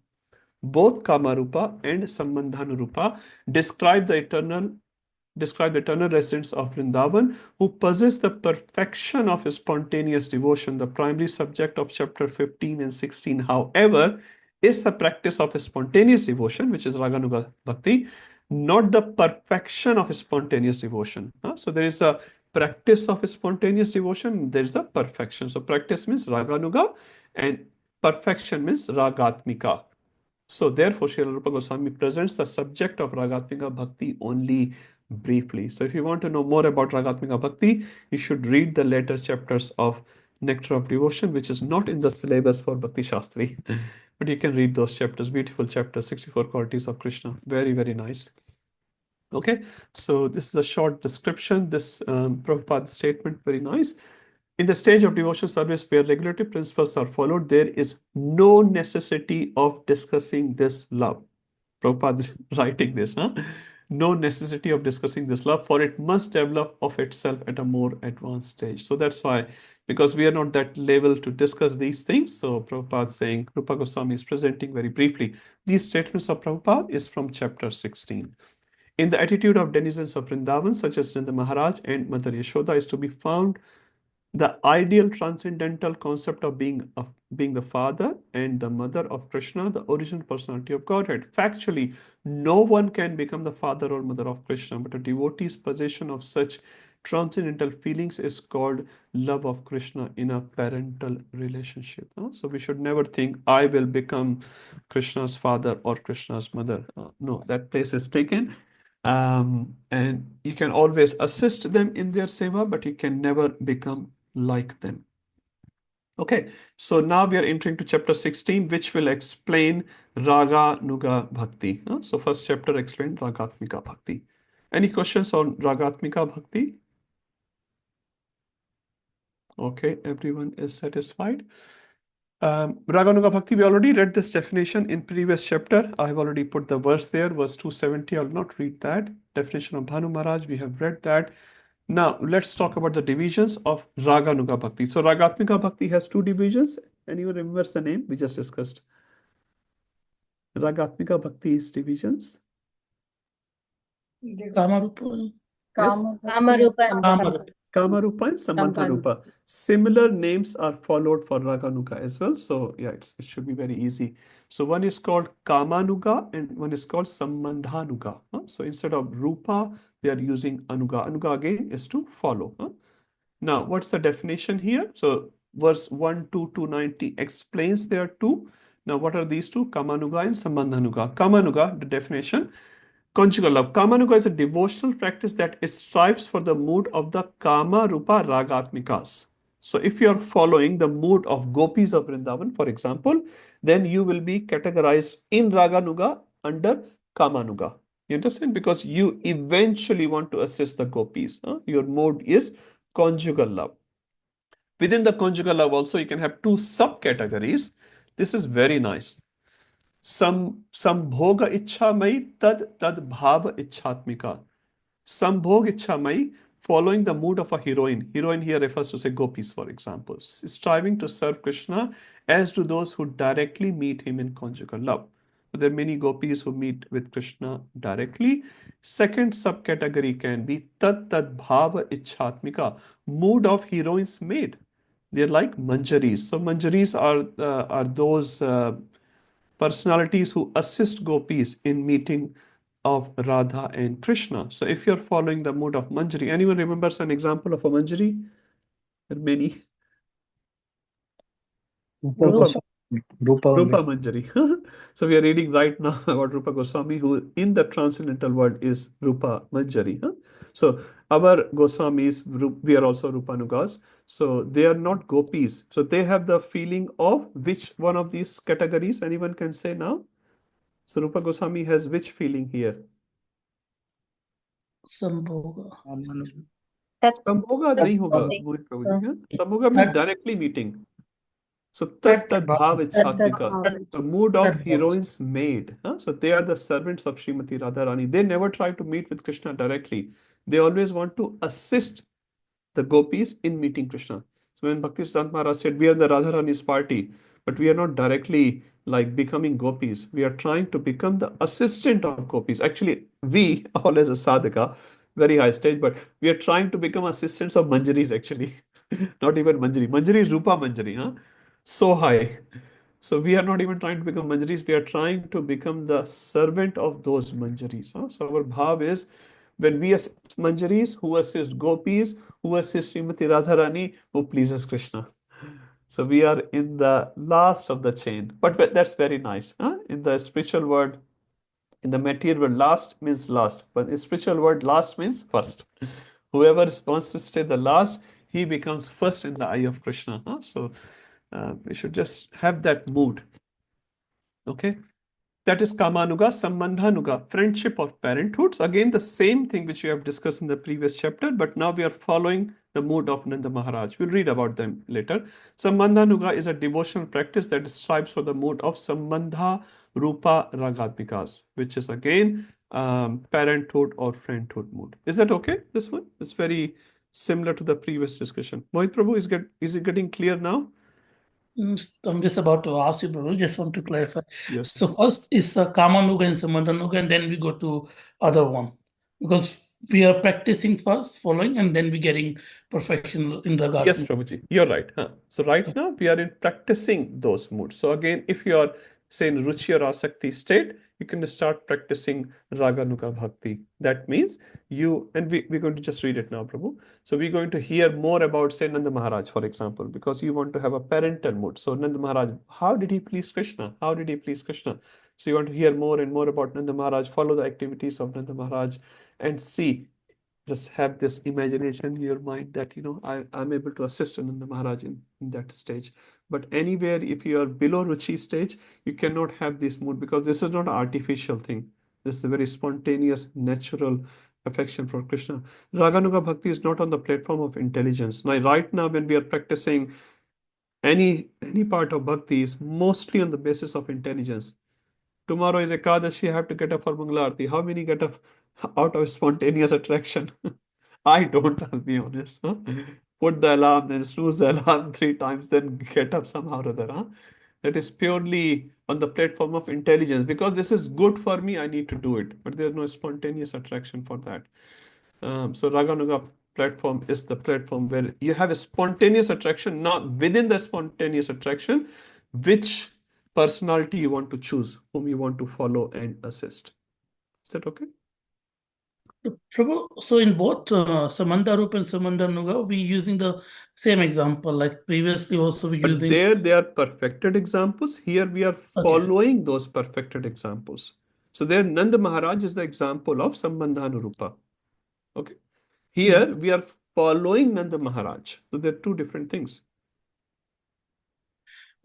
Both Kamarupa and Sambandhanurupa describe the eternal residents of Vrindavan who possess the perfection of spontaneous devotion. The primary subject of chapter 15 and 16, however, is the practice of spontaneous devotion, which is Raganuga Bhakti, not the perfection of spontaneous devotion. So there is a practice of spontaneous devotion, there is a perfection. So practice means Raganuga and perfection means Ragatmika. So therefore, Srila Rupa Goswami presents the subject of Ragatmika Bhakti only briefly. So if you want to know more about Ragatmika Bhakti, you should read the later chapters of Nectar of Devotion, which is not in the syllabus for Bhakti Shastri. But you can read those chapters, beautiful chapters, 64 qualities of Krishna. Very, very nice. Okay, so this is a short description. This Prabhupada's statement, very nice. In the stage of devotional service where regulatory principles are followed, there is no necessity of discussing this love. Prabhupada is writing this, no necessity of discussing this love, for it must develop of itself at a more advanced stage. So that's why, because we are not that level to discuss these things, so Prabhupada is saying, Rupa Goswami is presenting very briefly. These statements of Prabhupada is from chapter 16. In the attitude of denizens of Vrindavan, such as Nanda Maharaj and Mother Yashoda, is to be found the ideal transcendental concept of being the father and the mother of Krishna, the original personality of Godhead. Factually, no one can become the father or mother of Krishna, but a devotee's possession of such transcendental feelings is called love of Krishna in a parental relationship. So we should never think I will become Krishna's father or Krishna's mother. No, that place is taken. And you can always assist them in their seva, but you can never become like them. Okay, so now we are entering to chapter 16, which will explain Raga Nuga Bhakti. So first chapter explained Ragatmika Bhakti. Any questions on Ragatmika Bhakti? Okay, everyone is satisfied. Raganuga Bhakti, we already read this definition in previous chapter. I have already put the verse there, verse 270. I will not read that. Definition of Bhanu Maharaj, we have read that. Now, let's talk about the divisions of Raganuga Bhakti. So, Ragatmika Bhakti has two divisions. Anyone remembers the name? We just discussed. Ragatmika Bhakti's divisions. Kamarupa. Yes. Kamarupa and Kamarupa. Kamarupa and Sambandharupa. Similar names are followed for Raganuga as well. So yeah, it should be very easy. So one is called Kamanuga and one is called Sambandhanuga. So instead of Rupa, they are using Anuga. Anuga again is to follow. Now, what's the definition here? So verse 1 to 290 explains there are two. Now, what are these two? Kamanuga and Sambandhanuga. Kamanuga, the definition. Conjugal love. Kamanuga is a devotional practice that strives for the mood of the Kama Rupa Ragatmikas. So if you are following the mood of gopis of Vrindavan, for example, then you will be categorized in Raganuga under Kamanuga. You understand? Because you eventually want to assist the gopis. Your mode is conjugal love. Within the conjugal love also, you can have two subcategories. This is very nice. Sambhoga ichamai tad bhava ichatmika. Sambhog ichamai, following the mood of a heroine. Heroine here refers to, say, gopis, for example. Striving to serve Krishna, as do those who directly meet him in conjugal love. So there are many gopis who meet with Krishna directly. Second subcategory can be tad bhava ichatmika, mood of heroines made. They are like manjaris. So manjaris are those personalities who assist gopis in meeting of Radha and Krishna. So if you're following the mood of Manjari, anyone remembers an example of a Manjari? There are many. Rupa only. Rupa Manjari. So we are reading right now about Rupa Goswami, who in the transcendental world is Rupa Manjari. So our Goswamis, we are also Rupanugas. So they are not gopis. So they have the feeling of which one of these categories? Anyone can say now? So Rupa Goswami has which feeling here? Sambhoga. Sambhoga nahi hoga, Mohit Prabhuji. Sambhoga means directly meeting. So tat bhav ichatmika, the mood of heroines made. So they are the servants of Srimati Radharani. They never try to meet with Krishna directly. They always want to assist the gopis in meeting Krishna. So when Bhakti Siddhanta Maharaj said, we are the Radharani's party, but we are not directly like becoming gopis. We are trying to become the assistant of gopis. Actually, we, all as a sadhaka, very high stage, but we are trying to become assistants of manjaris actually. Not even manjari. Manjari is Rupa Manjari. So high. So we are not even trying to become manjaris. We are trying to become the servant of those manjaris. So our bhav is, when we assist manjaris, who assist gopis, who assist Srimati Radharani, who pleases Krishna. So we are in the last of the chain. But that's very nice. In the spiritual word, in the material word, last means last. But in spiritual word, last means first. Whoever wants to stay the last, he becomes first in the eye of Krishna. So we should just have that mood. Okay. That is Kamanuga, Sambandhanuga, friendship of parenthood. So again, the same thing which we have discussed in the previous chapter, but now we are following the mood of Nanda Maharaj. We'll read about them later. Sambandhanuga is a devotional practice that strives for the mood of Sambandha Rupa Ragatmikas, which is again parenthood or friendhood mood. Is that okay? This one? It's very similar to the previous discussion. Mohit Prabhu, is it getting clear now? I'm just about to ask you, Prabhu. Just want to clarify. Yes. So first is Kamanuga and Sambandhanuga, and then we go to other one. Because we are practicing first, following, and then we getting perfection in the Yes, Ragatmika. Prabhuji, you're right. Huh? So right now we are in practicing those moods. So again, if you are say in Ruchi or Asakti state, you can start practicing Raganuga Bhakti. That means we're going to just read it now, Prabhu. So we're going to hear more about say Nanda Maharaj, for example, because you want to have a parental mood. So Nanda Maharaj, how did he please Krishna? How did he please Krishna? So you want to hear more and more about Nanda Maharaj, follow the activities of Nanda Maharaj, and see, just have this imagination in your mind that I'm able to assist Ananda Maharaj in that stage. But anywhere if you are below Ruchi stage, you cannot have this mood because this is not an artificial thing. This is a very spontaneous, natural affection for Krishna. Raganuga Bhakti is not on the platform of intelligence. Now, right now, when we are practicing any part of bhakti is mostly on the basis of intelligence. Tomorrow is Ekadashi, I have to get up for Mangala Aarti. How many get up out of spontaneous attraction? I don't, I'll be honest. Huh? Put the alarm, then snooze the alarm 3 times, then get up somehow or other. Huh? That is purely on the platform of intelligence. Because this is good for me, I need to do it. But there's no spontaneous attraction for that. So Raganuga platform is the platform where you have a spontaneous attraction. Now, within the spontaneous attraction, which personality you want to choose, whom you want to follow and assist. Is that okay? Prabhu, so in both Samanda Rupa and Samanda Nuga, we using the same example. Like previously, also we But using. there they are perfected examples. Here we are Okay. following those perfected examples. So there Nanda Maharaj is the example of Sambandhanurupa. Okay. Here we are following Nanda Maharaj. So they're two different things.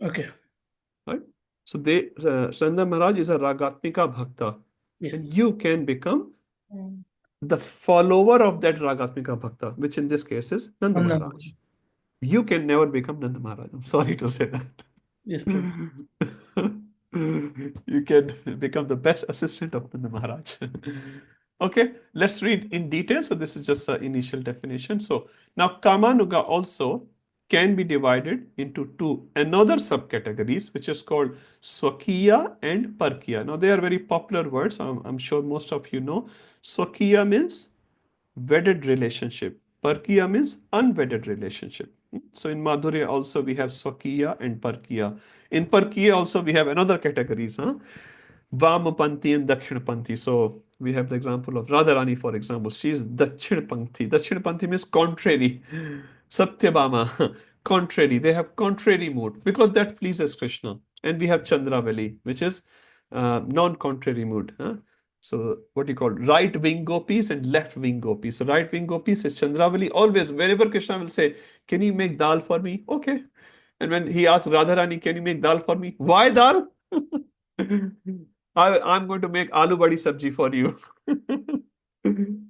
Okay. Right? So Nanda Maharaj is a Ragatmika Bhakta. Yes. And you can become the follower of that Ragatmika Bhakta, which in this case is Nanda Nanda. Maharaj. You can never become Nanda Maharaj. I'm sorry to say that. Yes, Prabhu. You can become the best assistant of Nanda Maharaj. Okay, let's read in detail. So this is just an initial definition. So now Kamanuga also can be divided into two another subcategories, which is called Swakiya and Parkiya. Now they are very popular words. I'm sure most of you know. Swakiya means wedded relationship. Parkiya means unwedded relationship. So in Madhurya also we have Swakiya and Parkiya. In Parkiya also we have another categories. Vamapanthi and Dakshinapanthi. So we have the example of Radharani, for example. She is Dakshinapanthi. Dakshinapanthi means contrary. Satyabhama, contrary. They have contrary mood because that pleases Krishna. And we have Chandravali, which is non-contrary mood. So what you call right wing gopis and left wing gopis. So right wing gopis is Chandravali. Always, wherever Krishna will say, "Can you make dal for me?" Okay. And when he asks Radharani, "Can you make dal for me?" Why dal? I'm going to make aloo badi sabji for you.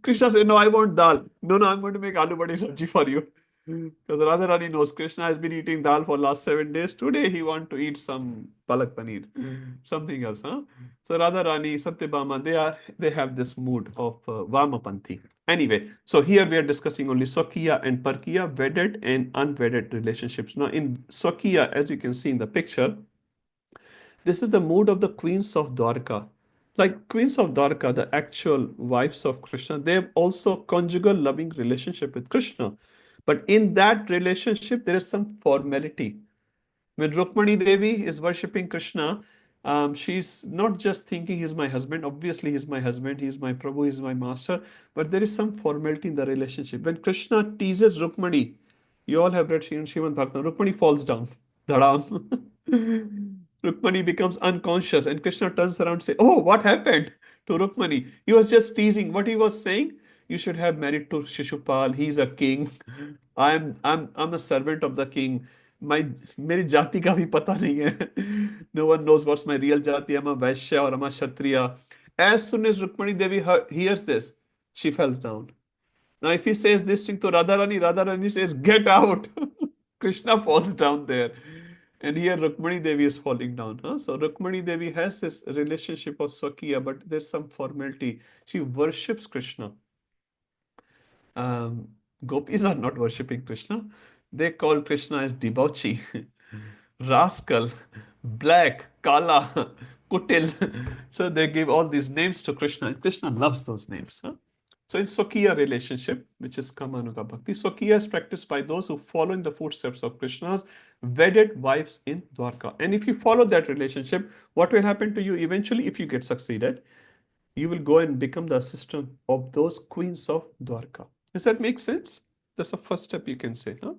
Krishna said, "No, I want dal." No, no, I'm going to make aloo badi sabji for you. Because Radharani knows Krishna has been eating dal for last 7 days. Today he want to eat some palak paneer, something else. So Radharani, Satyabhama, they have this mood of Vamapanthi. Anyway, so here we are discussing only Swakiya and Parkiya, wedded and unwedded relationships. Now in Swakiya, as you can see in the picture, this is the mood of the queens of Dwarka. Like queens of Dwarka, the actual wives of Krishna, they have also conjugal loving relationship with Krishna. But in that relationship, there is some formality. When Rukmani Devi is worshipping Krishna, she's not just thinking he's my husband. Obviously, he's my husband, he's my Prabhu, he's my master. But there is some formality in the relationship. When Krishna teases Rukmani, you all have read Srimad Bhagavatam, Rukmani falls down. Dhadam. Rukmani becomes unconscious, and Krishna turns around and says, "Oh, what happened to Rukmani? He was just teasing." What he was saying, you should have married to Shishupal. He's a king. I'm a servant of the king. My मेरी जाति का भी पता नहीं है. No one knows what's my real jati. I'm a Vaishya or I'm a Kshatriya. As soon as Rukmani Devi hears this, she falls down. Now, if he says this thing to Radharani, Radharani says, "Get out." Krishna falls down there. And here Rukmani Devi is falling down. So Rukmani Devi has this relationship of Swakiya, but there's some formality. She worships Krishna. Um, Gopis are not worshipping Krishna. They call Krishna as debauchee, rascal, black, kala, kutil. So they give all these names to Krishna, and Krishna loves those names. So in Swakiya relationship, which is Kamanuga Bhakti, Swakiya is practiced by those who follow in the footsteps of Krishna's wedded wives in Dwarka. And if you follow that relationship, what will happen to you eventually if you get succeeded? You will go and become the assistant of those queens of Dwarka. Does that make sense? That's the first step you can say. Huh?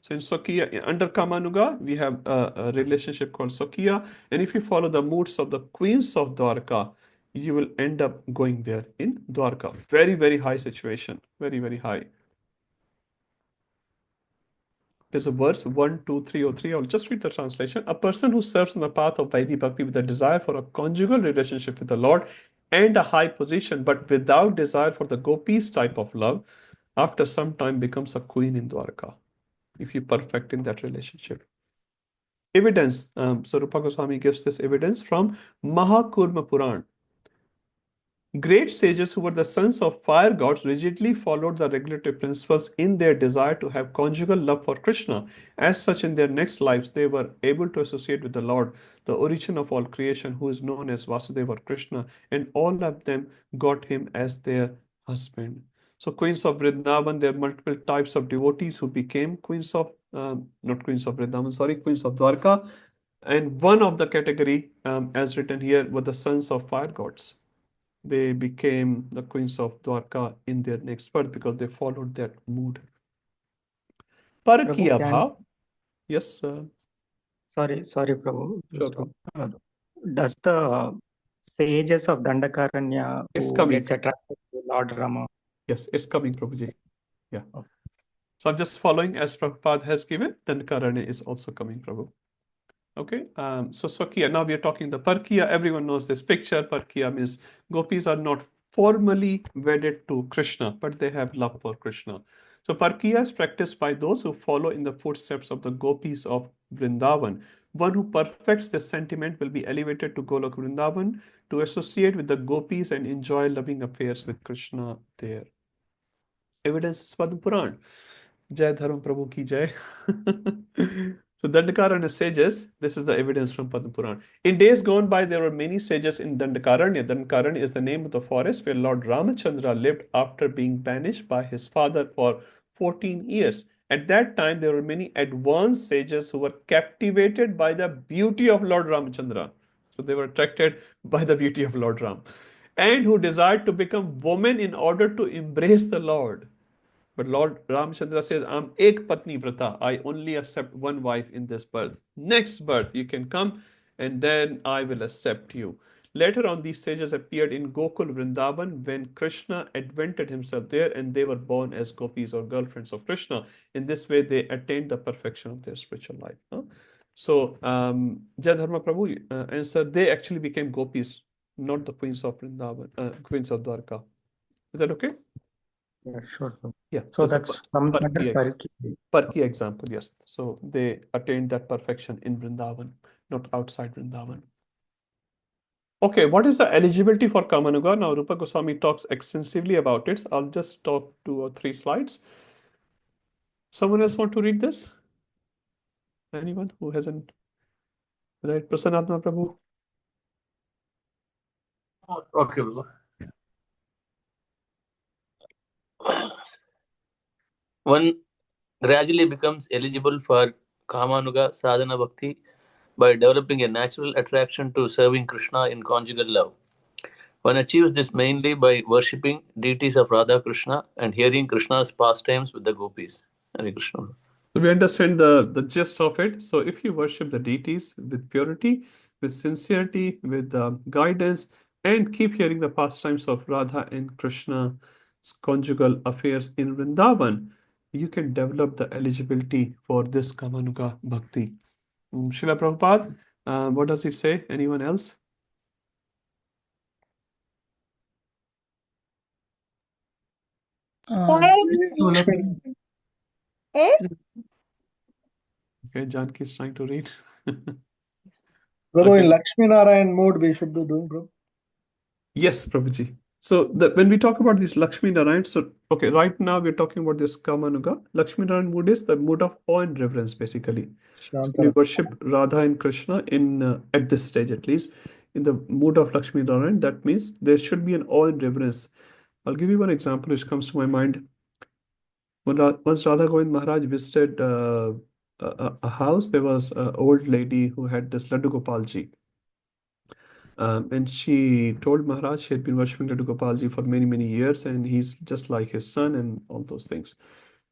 So in Swakiya, under Kamanuga, we have a relationship called Swakiya. And if you follow the moods of the queens of Dwarka, you will end up going there in Dwarka. Very, very high situation. Very, very high. There's a verse 1, 2, 303. I'll just read the translation. A person who serves on the path of Vaidhi Bhakti with a desire for a conjugal relationship with the Lord and a high position, but without desire for the gopis type of love, after some time becomes a queen in Dwarka, if you perfect in that relationship. Evidence. So Rupa Goswami gives this evidence from Mahakurma Puran. Great sages who were the sons of fire gods rigidly followed the regulatory principles in their desire to have conjugal love for Krishna. As such, in their next lives, they were able to associate with the Lord, the origin of all creation, who is known as Vasudeva or Krishna, and all of them got him as their husband. So, queens of Vrindavan, there are multiple types of devotees who became queens of, not queens of Vrindavan, sorry, queens of Dwarka. And one of the category, as written here, were the sons of fire gods. They became the queens of Dwarka in their next birth because they followed that mood. Parakiya bhav. Yes, Sorry, Prabhu. sure, Prabhu. Does the sages of Dandakaranya It's who coming. gets attracted to Lord Rama? Yes, it's coming, Prabhuji. Yeah. Okay. So I'm just following as Prabhupada has given. Dandakaranya is also coming, Prabhu. Okay, so Swakiya, now we are talking the Parkiya. Everyone knows this picture. Parkiya means gopis are not formally wedded to Krishna, but they have love for Krishna. So Parkiya is practiced by those who follow in the footsteps of the gopis of Vrindavan. One who perfects this sentiment will be elevated to Golok Vrindavan to associate with the gopis and enjoy loving affairs with Krishna there. Evidence is Padma Puran. Jai Dharam Prabhu ki Jai. So Dandakaranya sages, this is the evidence from Padma Puran. In days gone by, there were many sages in Dandakaranya. Dandakaranya is the name of the forest where Lord Ramachandra lived after being banished by his father for 14 years. At that time, there were many advanced sages who were captivated by the beauty of Lord Ramachandra. So they were attracted by the beauty of Lord Ram. And who desired to become women in order to embrace the Lord. But Lord Ramchandra says, I'm ek patni vrata. I only accept one wife in this birth. Next birth, you can come and then I will accept you. Later on, these sages appeared in Gokul Vrindavan when Krishna advented himself there and they were born as gopis or girlfriends of Krishna. In this way, they attained the perfection of their spiritual life. So, Jai Dharma Prabhu answered, they actually became gopis, not the queens of Vrindavan, queens of Dwarka. Is that okay? Yeah, sure. Yeah, So there's a that's some other Parki example, yes. So they attained that perfection in Vrindavan, not outside Vrindavan. Okay, what is the eligibility for Kamanuga? Now, Rupa Goswami talks extensively about it. I'll just talk 2 or 3 slides. Someone else want to read this? Anyone who hasn't read? Prasanatma Prabhu? Okay, Prabhu. One gradually becomes eligible for Kamanuga Sadhana Bhakti by developing a natural attraction to serving Krishna in conjugal love. One achieves this mainly by worshipping deities of Radha Krishna and hearing Krishna's pastimes with the gopis. Hare Krishna. So we understand the gist of it. So if you worship the deities with purity, with sincerity, with guidance, and keep hearing the pastimes of Radha and Krishna's conjugal affairs in Vrindavan, you can develop the eligibility for this Kamanuga Bhakti. Srila Prabhupada, what does it say? Anyone else? Lakshmi. Okay, Janki is trying to read. Prabhu, Okay. in Lakshmi Narayan mode, we should be doing, Prabhu. Yes, Prabhuji. So when we talk about this Lakshmi Narayan, so okay, right now we're talking about this Kamanuga. Lakshmi Narayan mood is the mood of awe and reverence, basically. So we Shantara. worship Radha and Krishna in at this stage at least, in the mood of Lakshmi Narayan. That means there should be an awe and reverence I'll give you one example which comes to my mind. Once Radha Govind Maharaj visited a house, there was an old lady who had this Laddu Gopalji. And she told Maharaj she had been worshipping Laddu Gopalji for many, many years, and he's just like his son and all those things.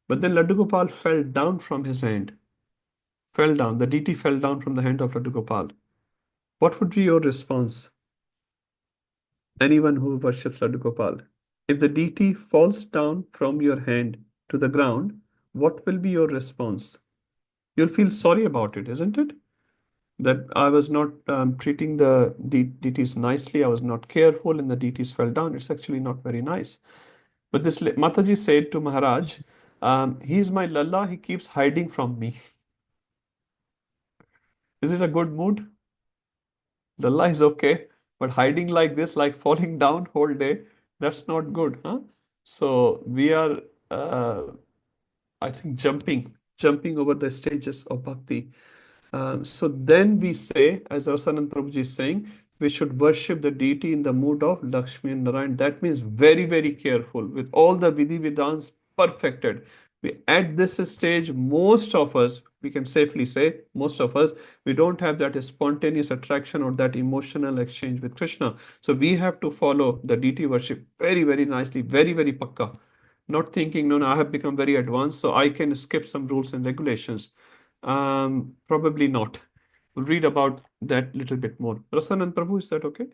But then Laddu Gopal fell down from his hand. Fell down. The deity fell down from the hand of Laddu Gopal. What would be your response? Anyone who worships Laddu Gopal. If the deity falls down from your hand to the ground, what will be your response? You'll feel sorry about it, isn't it? That I was not treating the deities nicely, I was not careful, and the deities fell down. It's actually not very nice. But this Mataji said to Maharaj, he's my Lalla, he keeps hiding from me. Is it a good mood? Lalla is okay, but hiding like this, like falling down whole day, that's not good, huh? So we are, I think, jumping over the stages of bhakti. So then we say, as our Sanat Prabhuji is saying, we should worship the deity in the mood of Lakshmi and Narayan. That means very, very careful with all the Vidhi Vidhans perfected. At this stage, most of us, we can safely say, most of us, we don't have that spontaneous attraction or that emotional exchange with Krishna. So we have to follow the deity worship very, very nicely, very, very pakka. Not thinking, no, I have become very advanced, so I can skip some rules and regulations. Probably not. We'll read about that little bit more. Rasanand Prabhu, is that okay?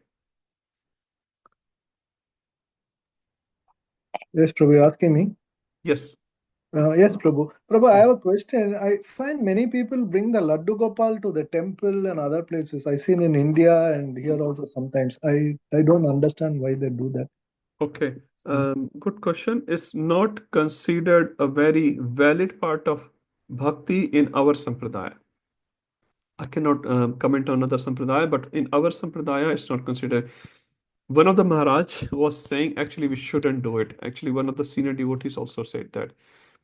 Yes, Prabhu, you're asking me? Yes. Yes, Prabhu. Prabhu, I have a question. I find many people bring the Laddu Gopal to the temple and other places. I've seen in India and here also sometimes. I don't understand why they do that. Okay. Good question. It's not considered a very valid part of bhakti in our sampradaya. I cannot comment on other sampradaya, but in our sampradaya, it's not considered. One of the Maharaj was saying, actually, we shouldn't do it. Actually, one of the senior devotees also said that.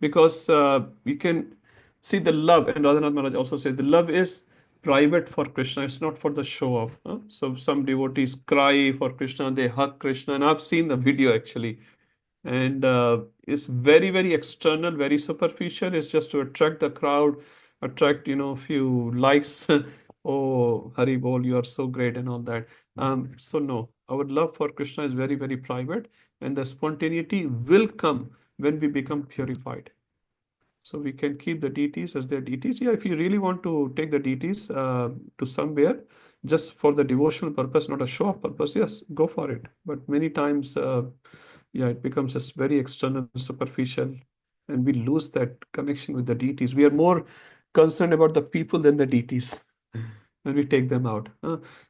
Because you can see the love, and Radhanath Maharaj also said, the love is private for Krishna. It's not for the show off. So some devotees cry for Krishna, they hug Krishna, and I've seen the video actually. And it's very, very external, very superficial. It's just to attract the crowd, attract, a few likes. Oh, Hari Bol, you are so great and all that. So no, our love for Krishna is very, very private, and the spontaneity will come when we become purified. So we can keep the deities as their deities. Yeah, if you really want to take the deities to somewhere just for the devotional purpose, not a show-off purpose, yes, go for it. But many times, yeah, it becomes just very external, superficial, and we lose that connection with the deities. We are more concerned about the people than the deities when we take them out.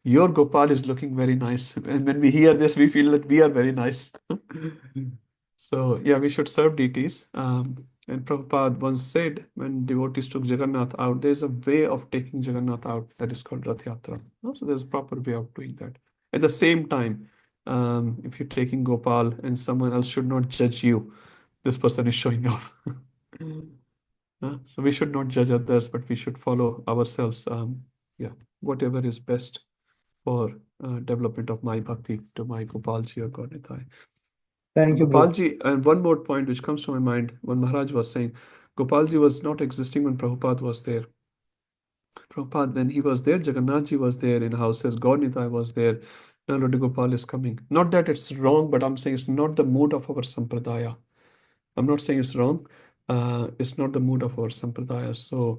Your Gopal is looking very nice. And when we hear this, we feel that we are very nice. So, yeah, we should serve deities. And Prabhupada once said, when devotees took Jagannath out, there's a way of taking Jagannath out that is called Rath Yatra. So there's a proper way of doing that. At the same time, if you're taking Gopal and someone else should not judge you, this person is showing off. So we should not judge others, but we should follow ourselves. Yeah, whatever is best for development of my bhakti to my Gopalji or Gaurnitai. Thank you, Prabhu. Gopalji, and one more point which comes to my mind, when Maharaj was saying, Gopalji was not existing when Prabhupada was there. Prabhupada, when he was there, Jagannathji was there in houses, Gaurnitai was there. Now Lord Gopal is coming. Not that it's wrong, but I'm saying it's not the mood of our sampradaya. I'm not saying it's wrong. It's not the mood of our sampradaya. So,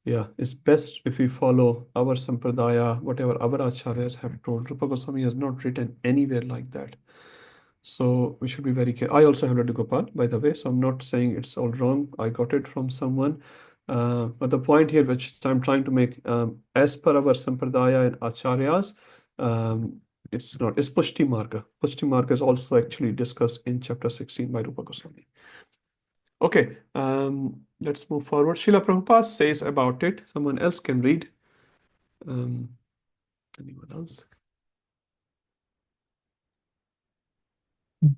yeah, it's best if we follow our sampradaya, whatever our acharyas have told. Rupa Goswami has not written anywhere like that. So we should be very careful. I also have Laddu Gopal, by the way, so I'm not saying it's all wrong. I got it from someone. But the point here, which I'm trying to make, as per our sampradaya and acharyas, it's not. It's Pushti Marga. Pushti Marga is also actually discussed in chapter 16 by Rupa Goswami. Okay, let's move forward. Srila Prabhupada says about it. Someone else can read. Anyone else?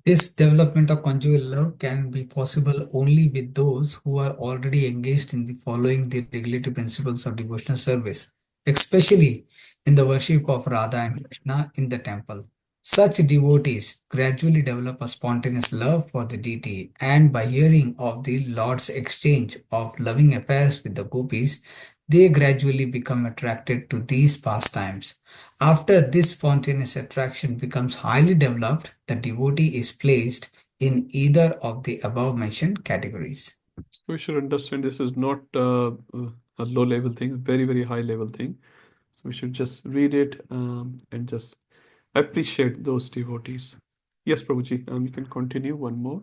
This development of conjugal love can be possible only with those who are already engaged in the following the regulative principles of devotional service, especially in the worship of Radha and Krishna in the temple. Such devotees gradually develop a spontaneous love for the deity, and by hearing of the Lord's exchange of loving affairs with the gopis, they gradually become attracted to these pastimes. After this spontaneous attraction becomes highly developed, the devotee is placed in either of the above mentioned categories. So we should understand this is not a low level thing, very, very high level thing. So we should just read it and just appreciate those devotees. Yes, Prabhuji, you can continue one more.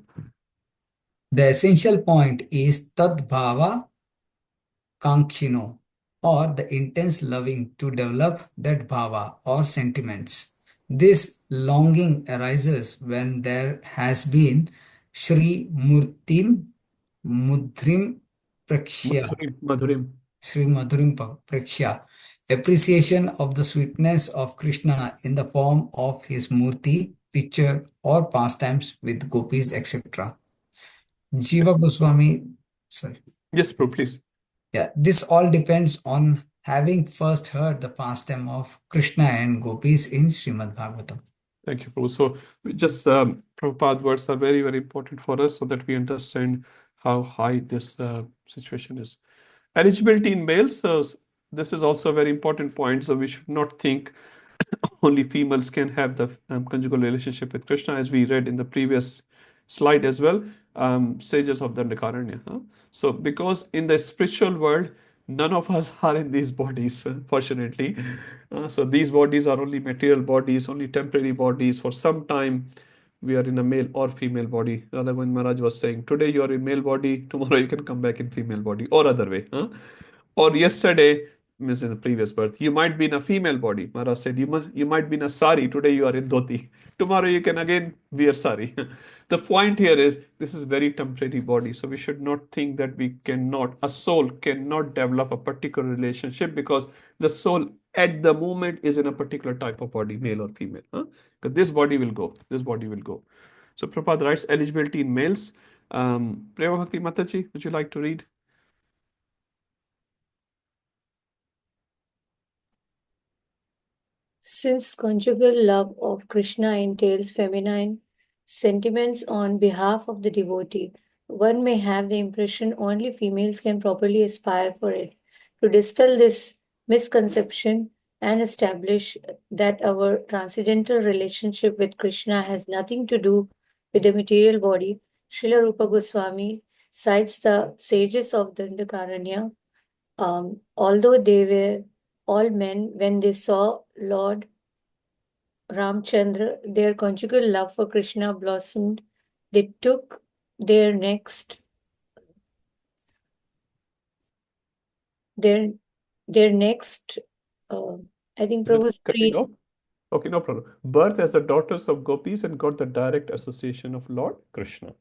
The essential point is tad bhava kankshino, or the intense loving to develop that bhava or sentiments. This longing arises when there has been Shri Murtim Mudrim Prakshya, Madhurim. Shri Madhurim Prakshya, appreciation of the sweetness of Krishna in the form of his murti, picture, or pastimes with gopis, etc. Jiva Goswami, sorry. Yes, Prabhu, please. Yeah, this all depends on having first heard the pastime of Krishna and gopis in Srimad Bhagavatam. Thank you, Prabhu. So we just Prabhupada words are very, very important for us so that we understand how high this situation is. Eligibility in males, this is also a very important point. So we should not think only females can have the conjugal relationship with Krishna, as we read in the previous slide as well, sages of Dandakaranya. So because in the spiritual world, none of us are in these bodies, fortunately. So these bodies are only material bodies, only temporary bodies. For some time, we are in a male or female body. Radha Maharaj was saying, today you are in male body, tomorrow you can come back in female body, or other way. Or yesterday, means in the previous birth, you might be in a female body. Maharaj said, you might be in a sari, today you are in dhoti. Tomorrow you can again wear sari. The point here is, this is very temporary body. So we should not think that a soul cannot develop a particular relationship because the soul at the moment is in a particular type of body, male or female. Because this body will go. So Prabhupada writes eligibility in males. Prema Bhakti Mataji, would you like to read? Since conjugal love of Krishna entails feminine sentiments on behalf of the devotee, one may have the impression only females can properly aspire for it. To dispel this misconception and establish that our transcendental relationship with Krishna has nothing to do with the material body, Srila Rupa Goswami cites the sages of Dandakaranya. Although they were all men, when they saw Lord Ramchandra, their conjugal love for Krishna blossomed. They took their next their next I think Is it Prabhu's cutting off? Okay, no problem. Birth as the daughters of gopis and got the direct association of Lord Krishna.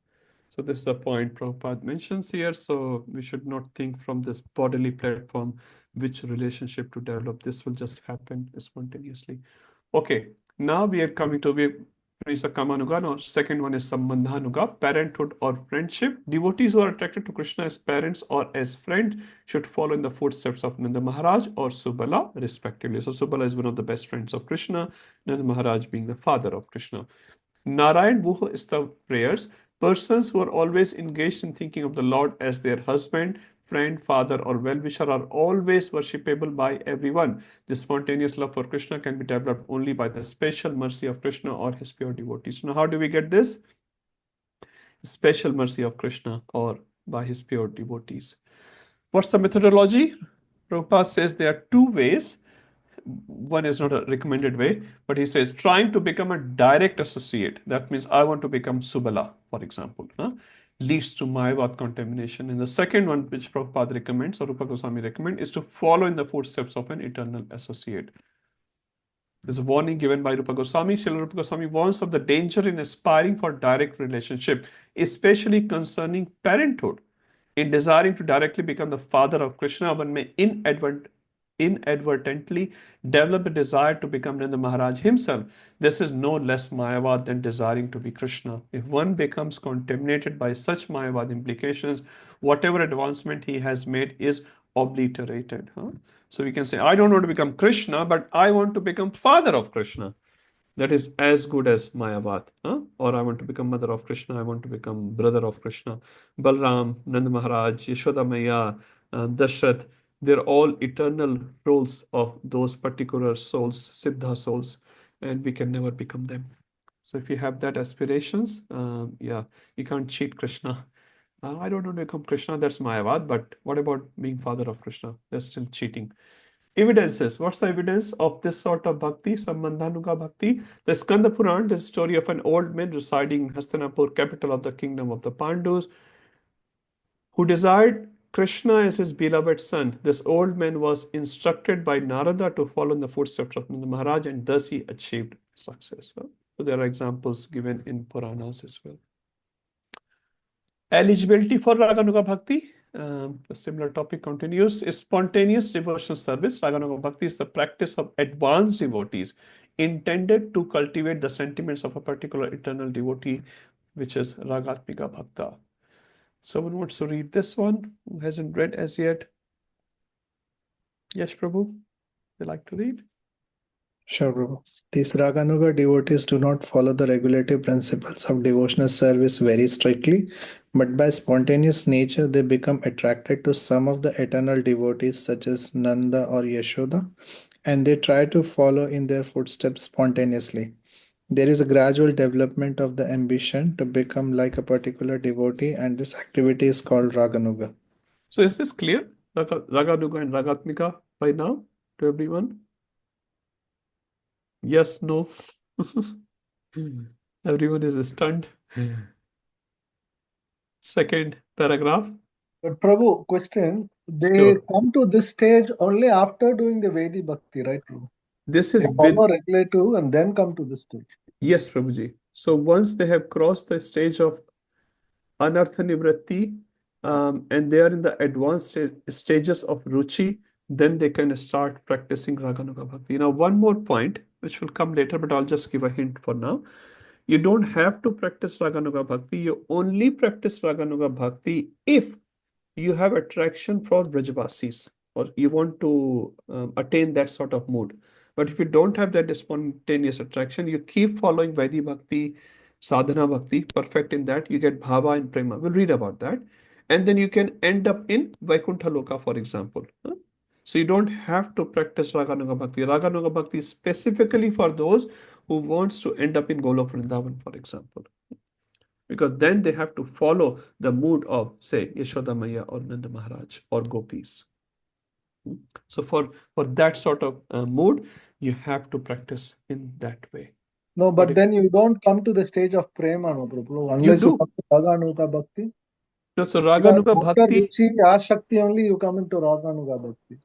So this is the point Prabhupada mentions here. So we should not think from this bodily platform which relationship to develop. This will just happen spontaneously. Okay, now we are coming to Kamanuga. Now, second one is Sambandhanuga, parenthood or friendship. Devotees who are attracted to Krishna as parents or as friends should follow in the footsteps of Nanda Maharaj or Subala, respectively. So Subala is one of the best friends of Krishna, Nanda Maharaj being the father of Krishna. Narayan Vuha is the prayers. Persons who are always engaged in thinking of the Lord as their husband, friend, father, or well-wisher are always worshipable by everyone. This spontaneous love for Krishna can be developed only by the special mercy of Krishna or his pure devotees. Now, how do we get this? Special mercy of Krishna or by his pure devotees. What's the methodology? Prabhupada says there are two ways. One is not a recommended way, but he says trying to become a direct associate. That means I want to become Subala, for example, leads to Mayavad contamination. And the second one, which Prabhupada recommends, or Rupa Goswami recommends, is to follow in the footsteps of an eternal associate. There's a warning given by Rupa Goswami. Srila Rupa Goswami warns of the danger in aspiring for direct relationship, especially concerning parenthood. In desiring to directly become the father of Krishna, one may inadvertently develop a desire to become Nanda Maharaj himself. This is no less Mayavad than desiring to be Krishna. If one becomes contaminated by such Mayavad implications, whatever advancement he has made is obliterated. So we can say, I don't want to become Krishna, but I want to become father of Krishna. That is as good as Mayavad. Or I want to become mother of Krishna, I want to become brother of Krishna. Balram, Nand Maharaj, Yashoda Maya, Dashrath, they're all eternal roles of those particular souls, Siddha souls, and we can never become them. So if you have that aspirations, yeah, you can't cheat Krishna. I don't want to become Krishna, that's Mayavad, but what about being father of Krishna? That's still cheating. Evidences. What's the evidence of this sort of bhakti, Sambandhanuga bhakti? The Skanda Puran is a story of an old man residing in Hastinapur, capital of the kingdom of the Pandus, who desired Krishna as his beloved son. This old man was instructed by Narada to follow in the footsteps of Nanda Maharaj, and thus he achieved success. So there are examples given in Puranas as well. Eligibility for Raganuga Bhakti. A similar topic continues. Spontaneous devotional service. Raganuga Bhakti is the practice of advanced devotees intended to cultivate the sentiments of a particular eternal devotee, which is Ragatmika Bhakta. Someone wants to read this one who hasn't read as yet. Yes, Prabhu, they like to read. Sure, Prabhu. These Raganuga devotees do not follow the regulative principles of devotional service very strictly, but by spontaneous nature they become attracted to some of the eternal devotees such as Nanda or Yashoda, and they try to follow in their footsteps spontaneously. There is a gradual development of the ambition to become like a particular devotee, and this activity is called Raganuga. So is this clear? Raganuga and Ragatmika by now to everyone? Yes, no. Everyone is stunned. Second paragraph. But Prabhu, question, they Sure. come to this stage only after doing the Vedi Bhakti, right, Prabhu? This They is follow regulative and then come to this stage. Yes, Prabhuji. So once they have crossed the stage of Anartha Nivritti, and they are in the advanced stages of Ruchi, then they can start practicing Raganuga Bhakti. Now, one more point, which will come later, but I'll just give a hint for now. You don't have to practice Raganuga Bhakti. You only practice Raganuga Bhakti if you have attraction for Vrajavasis or you want to attain that sort of mood. But if you don't have that spontaneous attraction, you keep following Vaidhi Bhakti, Sadhana Bhakti, perfect in that, you get Bhava and Prema. We'll read about that. And then you can end up in Vaikuntha Loka, for example. So you don't have to practice Raganuga Bhakti. Raganuga Bhakti is specifically for those who wants to end up in Golok Vrindavan, for example. Because then they have to follow the mood of, say, Yashoda Maya or Nanda Maharaj or Gopis. So for that sort of mood, you have to practice in that way. No, but then you don't come to the stage of Prema, no, Prabhu, unless you come to Raganuga Bhakti. No, so Raganuga After Bhakti. Ruchi, Ashakti only you come into Raganuga Bhakti.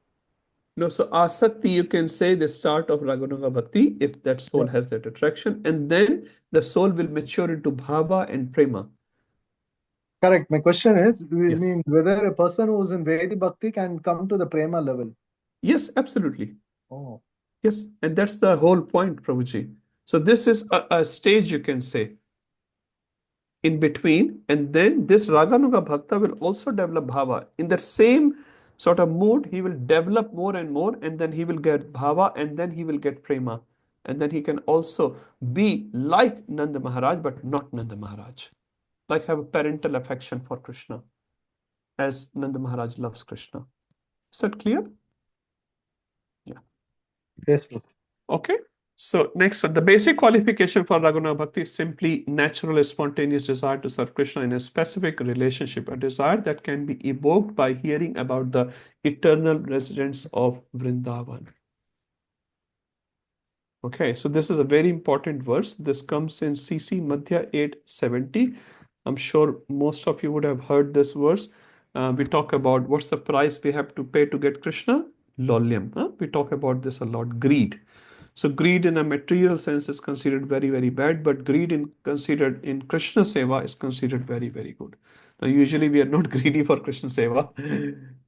No, so Asakti, you can say the start of Raganuga Bhakti if that soul has that attraction, and then the soul will mature into Bhava and Prema. Correct. My question is, we mean whether a person who is in Vedi Bhakti can come to the Prema level? Yes, absolutely. Oh. Yes, and that's the whole point, Prabhuji. So this is a stage, you can say, in between, and then this Raganuga Bhakta will also develop Bhava. In the same sort of mood, he will develop more and more, and then he will get Bhava, and then he will get Prema. And then he can also be like Nanda Maharaj, but not Nanda Maharaj. Like have a parental affection for Krishna, as Nanda Maharaj loves Krishna. Is that clear? Yeah. Yes, Okay. So next one, the basic qualification for Raghunath Bhakti is simply natural, spontaneous desire to serve Krishna in a specific relationship, a desire that can be evoked by hearing about the eternal residents of Vrindavan. Okay, so this is a very important verse. This comes in CC Madhya 870. I'm sure most of you would have heard this verse. We talk about what's the price we have to pay to get Krishna? Lolyam. We talk about this a lot, greed. So greed in a material sense is considered very, very bad, but greed considered in Krishna Seva is considered very, very good. Now, usually we are not greedy for Krishna Seva.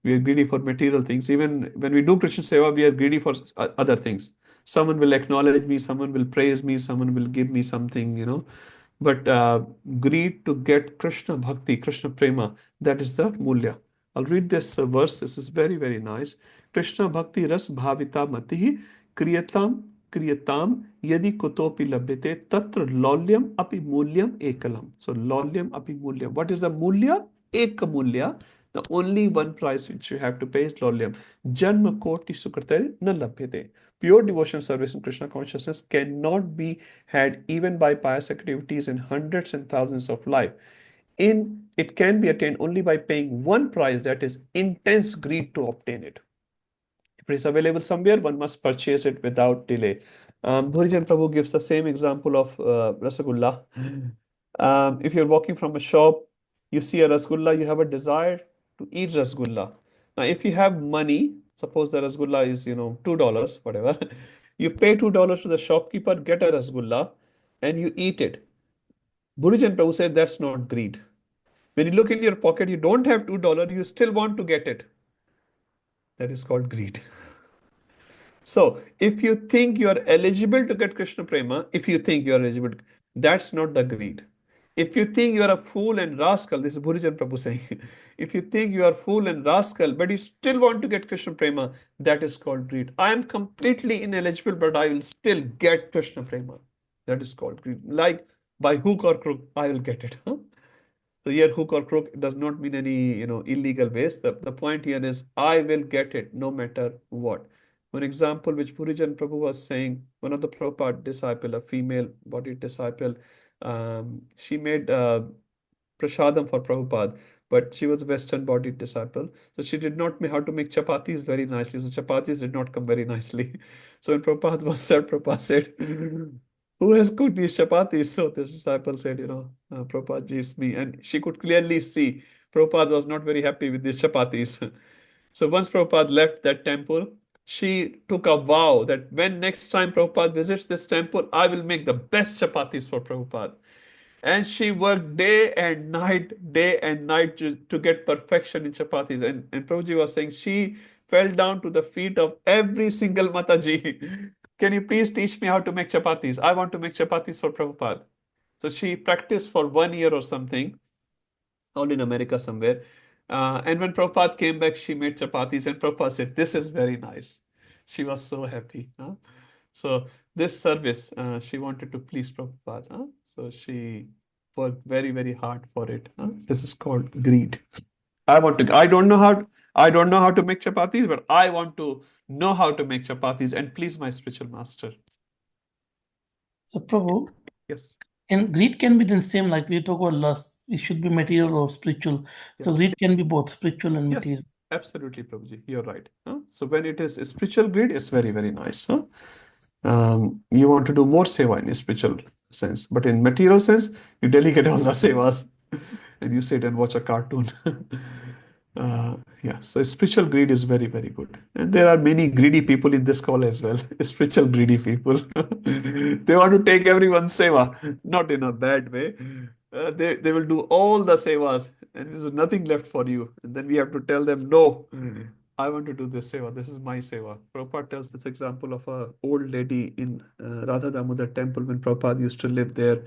We are greedy for material things. Even when we do Krishna Seva, we are greedy for other things. Someone will acknowledge me, someone will praise me, someone will give me something, But greed to get Krishna Bhakti, Krishna Prema, that is the mulya. I'll read this verse. This is very, very nice. Krishna Bhakti Ras Bhavita Matihi Kriyatam क्रियताम यदि कुतोपि लभ्यते तत्र लौल्यम अपि मूल्यम एकलम. So लौल्यम अपि मूल्यम. What is the मूल्य? एक मूल्य. The only one price which you have to pay is laulyam. Janma koti sukrite na labhyate. Pure devotion service in Krishna consciousness cannot be had even by pious activities in hundreds and thousands of life. It can be attained only by paying one price, that is intense greed to obtain it. If it is available somewhere, one must purchase it without delay. Bhurijan Prabhu gives the same example of Rasagulla. If you're walking from a shop, you see a Rasgulla, you have a desire to eat Rasgulla. Now, if you have money, suppose the Rasgulla is, $2, whatever, you pay $2 to the shopkeeper, get a Rasgulla, and you eat it. Bhurijan Prabhu said that's not greed. When you look in your pocket, you don't have $2, you still want to get it. That is called greed. So, if you think you are eligible to get Krishna Prema, if you think you are eligible, that's not the greed. If you think you are a fool and rascal, this is Bhurijan Prabhu saying, if you think you are fool and rascal, but you still want to get Krishna Prema, that is called greed. I am completely ineligible, but I will still get Krishna Prema. That is called greed. Like by hook or crook, I will get it. Huh? So here hook or crook does not mean any illegal ways. The point here is I will get it no matter what. One example which Purijan Prabhu was saying, one of the Prabhupada disciple, a female bodied disciple, she made prasadam for Prabhupada, but she was a Western bodied disciple. So she did not know how to make chapatis very nicely. So chapatis did not come very nicely. So when Prabhupada was served, Prabhupada said, who has cooked these chapatis? So the disciple said, Prabhupada ji, it's me. And she could clearly see Prabhupada was not very happy with these chapatis. So once Prabhupada left that temple, she took a vow that when next time Prabhupada visits this temple, I will make the best chapatis for Prabhupada. And she worked day and night to get perfection in chapatis. And Prabhuji was saying she fell down to the feet of every single Mataji. Can you please teach me how to make chapatis? I want to make chapatis for Prabhupada. So she practiced for 1 year or something, all in America somewhere. And when Prabhupada came back, she made chapatis, and Prabhupada said, "This is very nice." She was so happy. Huh? So this service, she wanted to please Prabhupada. Huh? So she worked very, very hard for it. Huh? This is called greed. I don't know how to make chapatis, but I want to know how to make chapatis and please my spiritual master. So, Prabhu, Yes. and greed can be the same, like we talk about lust. It should be material or spiritual. So Yes. greed can be both spiritual and Yes, material. absolutely, Prabhuji. You're right. Huh? So when it is spiritual greed, it's very, very nice. Huh? You want to do more seva in a spiritual sense, but in material sense, you delegate all the sevas and you sit and watch a cartoon. Yeah, so spiritual greed is very, very good. And there are many greedy people in this call as well. Spiritual greedy people. They want to take everyone's seva, not in a bad way. They will do all the sevas and there's nothing left for you. And then we have to tell them, no, I want to do this seva. This is my seva. Prabhupada tells this example of a old lady in Radha Damodar temple when Prabhupada used to live there.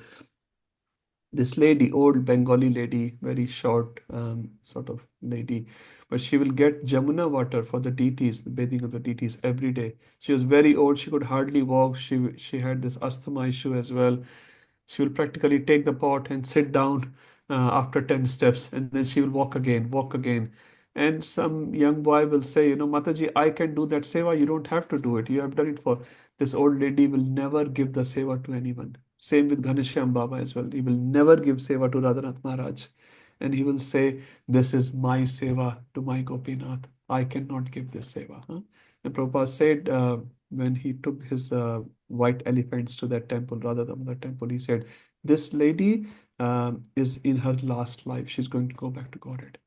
This lady, old Bengali lady, very short sort of lady, but she will get Jamuna water for the deities, the bathing of the deities every day. She was very old; she could hardly walk. She had this asthma issue as well. She will practically take the pot and sit down after 10 steps, and then she will walk again, walk again. And some young boy will say, Mataji, I can do that seva. You don't have to do it. You have done it for. This old lady will never give the seva to anyone. Same with Ghanshyam Baba as well. He will never give seva to Radhanath Maharaj. And he will say, this is my seva to my Gopinath. I cannot give this seva. Huh? And Prabhupada said, when he took his white elephants to that temple, Radha Damodar temple, he said, this lady is in her last life. She's going to go back to Godhead.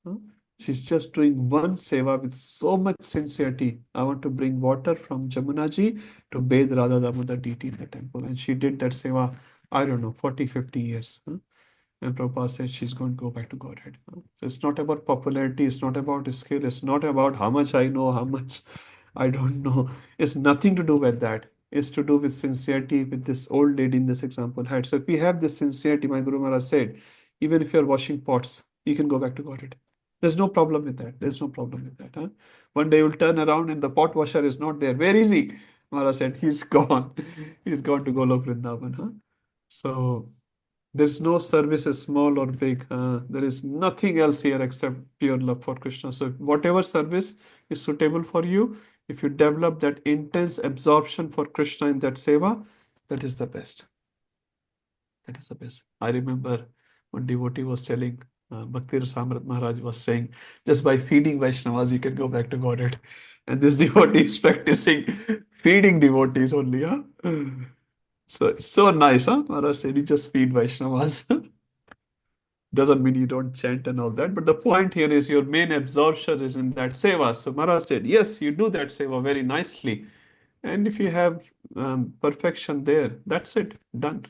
Huh? She's just doing one seva with so much sincerity. I want to bring water from Jamunaji to bathe Radha Damodar deity in the temple. And she did that seva, I don't know, 40, 50 years. Huh? And Prabhupada said she's going to go back to Godhead. Huh? So it's not about popularity, it's not about skill, it's not about how much I know, how much I don't know. It's nothing to do with that. It's to do with sincerity, with this old lady in this example had. So if we have this sincerity, my Guru Maharaj said, even if you're washing pots, you can go back to Godhead. There's no problem with that. There's no problem with that. Huh? One day you'll turn around and the pot washer is not there. Where is he? Maharaj said, he's gone. He's gone to Golok Vrindavan. Huh? So there's no service is small or big. There is nothing else here except pure love for Krishna. So whatever service is suitable for you, if you develop that intense absorption for Krishna in that seva, that is the best. That is the best. I remember one devotee was telling, Bhakti Rasamrit Maharaj was saying, just by feeding Vaishnavas, you can go back to Godhead. And this devotee is practicing feeding devotees only. Huh? So nice, huh? Maharaj said, you just feed Vaishnavas. Doesn't mean you don't chant and all that, but the point here is your main absorption is in that seva. So Maharaj said, yes, you do that seva very nicely. And if you have perfection there, that's it, done.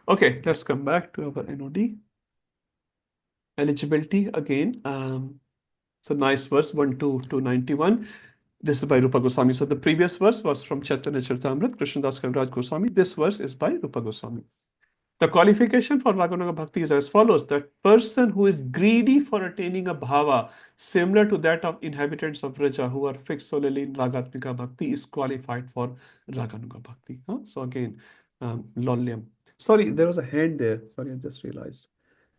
Okay, let's come back to our NOD. Eligibility again. So nice verse 1 to 291. This is by Rupa Goswami. So the previous verse was from Chaitanya Charitamrita, Krishnadas Kaviraj Goswami. This verse is by Rupa Goswami. The qualification for Raganuga Bhakti is as follows: that person who is greedy for attaining a bhava similar to that of inhabitants of Raja who are fixed solely in Ragatmika Bhakti is qualified for Raganuga Bhakti. Huh? So again, Lolyam. Sorry, there was a hand there. Sorry, I just realized.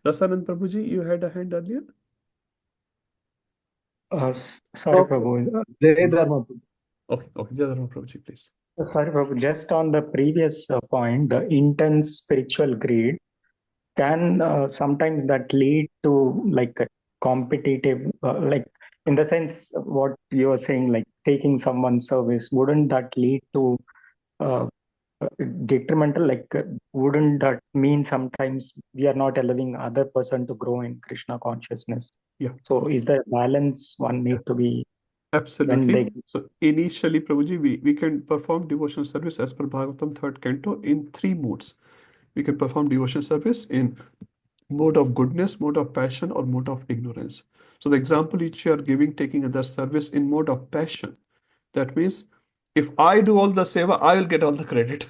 Rasanand Prabhuji, you had a hand earlier? Sorry, Prabhu. Jai Dharma. Okay, Jai Dharma Prabhuji, please. Sorry, Prabhu. Just on the previous point, the intense spiritual greed, can sometimes that lead to like a competitive, like in the sense what you are saying, like taking someone's service, wouldn't that lead to uh, detrimental? Like, wouldn't that mean sometimes we are not allowing other person to grow in Krishna consciousness? Yeah. So is there a balance one need to be? Absolutely. So initially, Prabhuji, we can perform devotion service as per Bhagavatam 3rd canto in 3 modes. We can perform devotion service in mode of goodness, mode of passion, or mode of ignorance. So the example which you are giving, taking other service in mode of passion, that means if I do all the seva, I will get all the credit.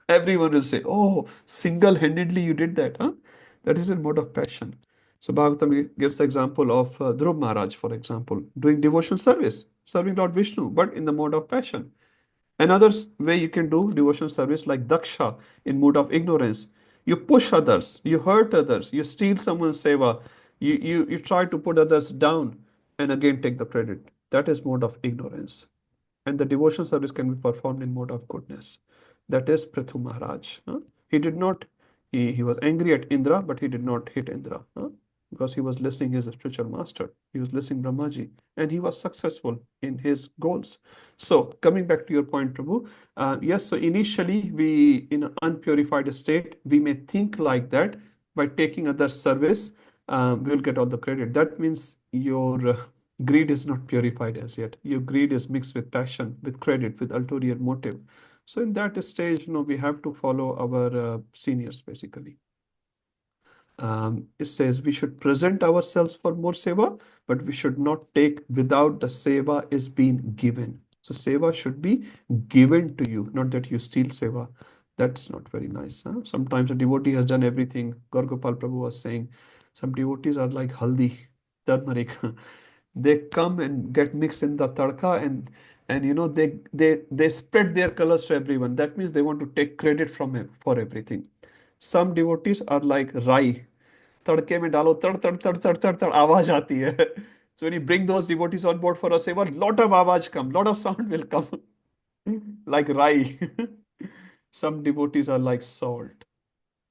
Everyone will say, oh, single-handedly you did that. Huh? That is in mode of passion. So Bhagavatam gives the example of Dhruv Maharaj, for example, doing devotional service, serving Lord Vishnu, but in the mode of passion. Another way you can do devotional service like Daksha in mode of ignorance. You push others, you hurt others, you steal someone's seva, you try to put others down and again take the credit. That is mode of ignorance. And the devotional service can be performed in mode of goodness. That is Prithu Maharaj. He did not, he was angry at Indra, but he did not hit Indra. Because he was listening his spiritual master. He was listening Brahmaji. And he was successful in his goals. So coming back to your point, Prabhu, yes, so initially we, in an unpurified state, we may think like that. By taking other service, we'll get all the credit. That means your greed is not purified as yet. Your greed is mixed with passion, with credit, with ulterior motive. So in that stage, we have to follow our seniors basically. It says we should present ourselves for more seva, but we should not take without the seva is being given. So seva should be given to you, not that you steal seva. That's not very nice. Huh? Sometimes a devotee has done everything. Gaurgopal Prabhu was saying, some devotees are like haldi, turmeric. They come and get mixed in the tadka and they spread their colors to everyone. That means they want to take credit from him for everything. Some devotees are like rai. तड़के में डालो तड़ तड़ तड़ तड़ तड़ तड़ आवाज आती है. So when you bring those devotees on board for a seva, lot of awaaz come, lot of sound will come. Like rai. Some devotees are like salt.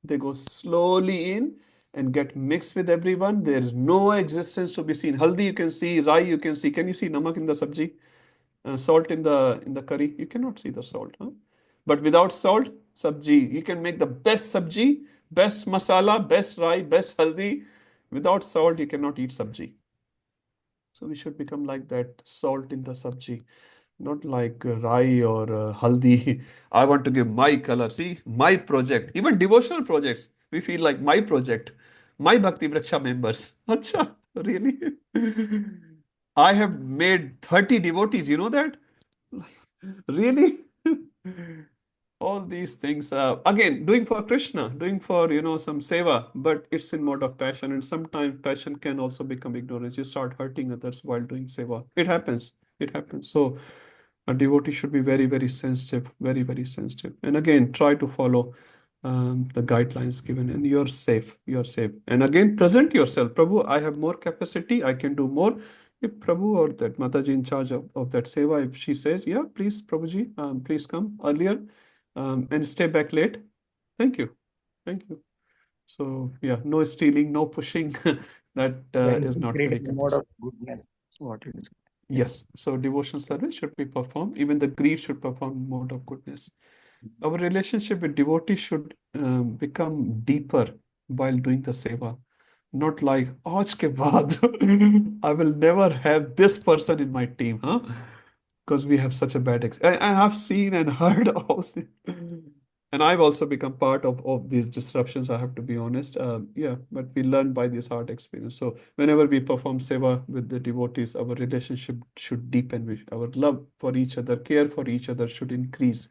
They go slowly in and get mixed with everyone. There is no existence to be seen. Haldi you can see, rai you can see. Can you see namak in the sabji? Salt in the curry? You cannot see the salt. Huh? But without salt, sabji, you can make the best sabji, best masala, best rai, best haldi. Without salt, you cannot eat sabji. So we should become like that, salt in the sabji. Not like rai or haldi. I want to give my color. See, my project. Even devotional projects, we feel like my project. My Bhakti Vriksha members. Acha, really? I have made 30 devotees. You know that? Really? All these things. Again, doing for Krishna, doing for, some seva, but it's in mode of passion. And sometimes passion can also become ignorance. You start hurting others while doing seva. It happens. It happens. So A devotee should be very, very sensitive, very, very sensitive. And again, try to follow the guidelines given, and you're safe. You're safe. And again, present yourself. Prabhu, I have more capacity. I can do more. If Prabhu or that Mataji in charge of that seva, if she says, yeah, please, Prabhuji, please come earlier and stay back late. Thank you. Thank you. So, yeah, no stealing, no pushing. That is not very Integrated mode conducive. of goodness. What it is. Yes, so devotional service should be performed. Even the greed should perform mode of goodness. Our relationship with devotees should become deeper while doing the seva. Not like, aaj ke baad, I will never have this person in my team, huh? Because we have such a bad I have seen and heard all this. And I've also become part of these disruptions, I have to be honest. Yeah, but we learn by this hard experience. So whenever we perform seva with the devotees, our relationship should deepen. Our love for each other, care for each other should increase.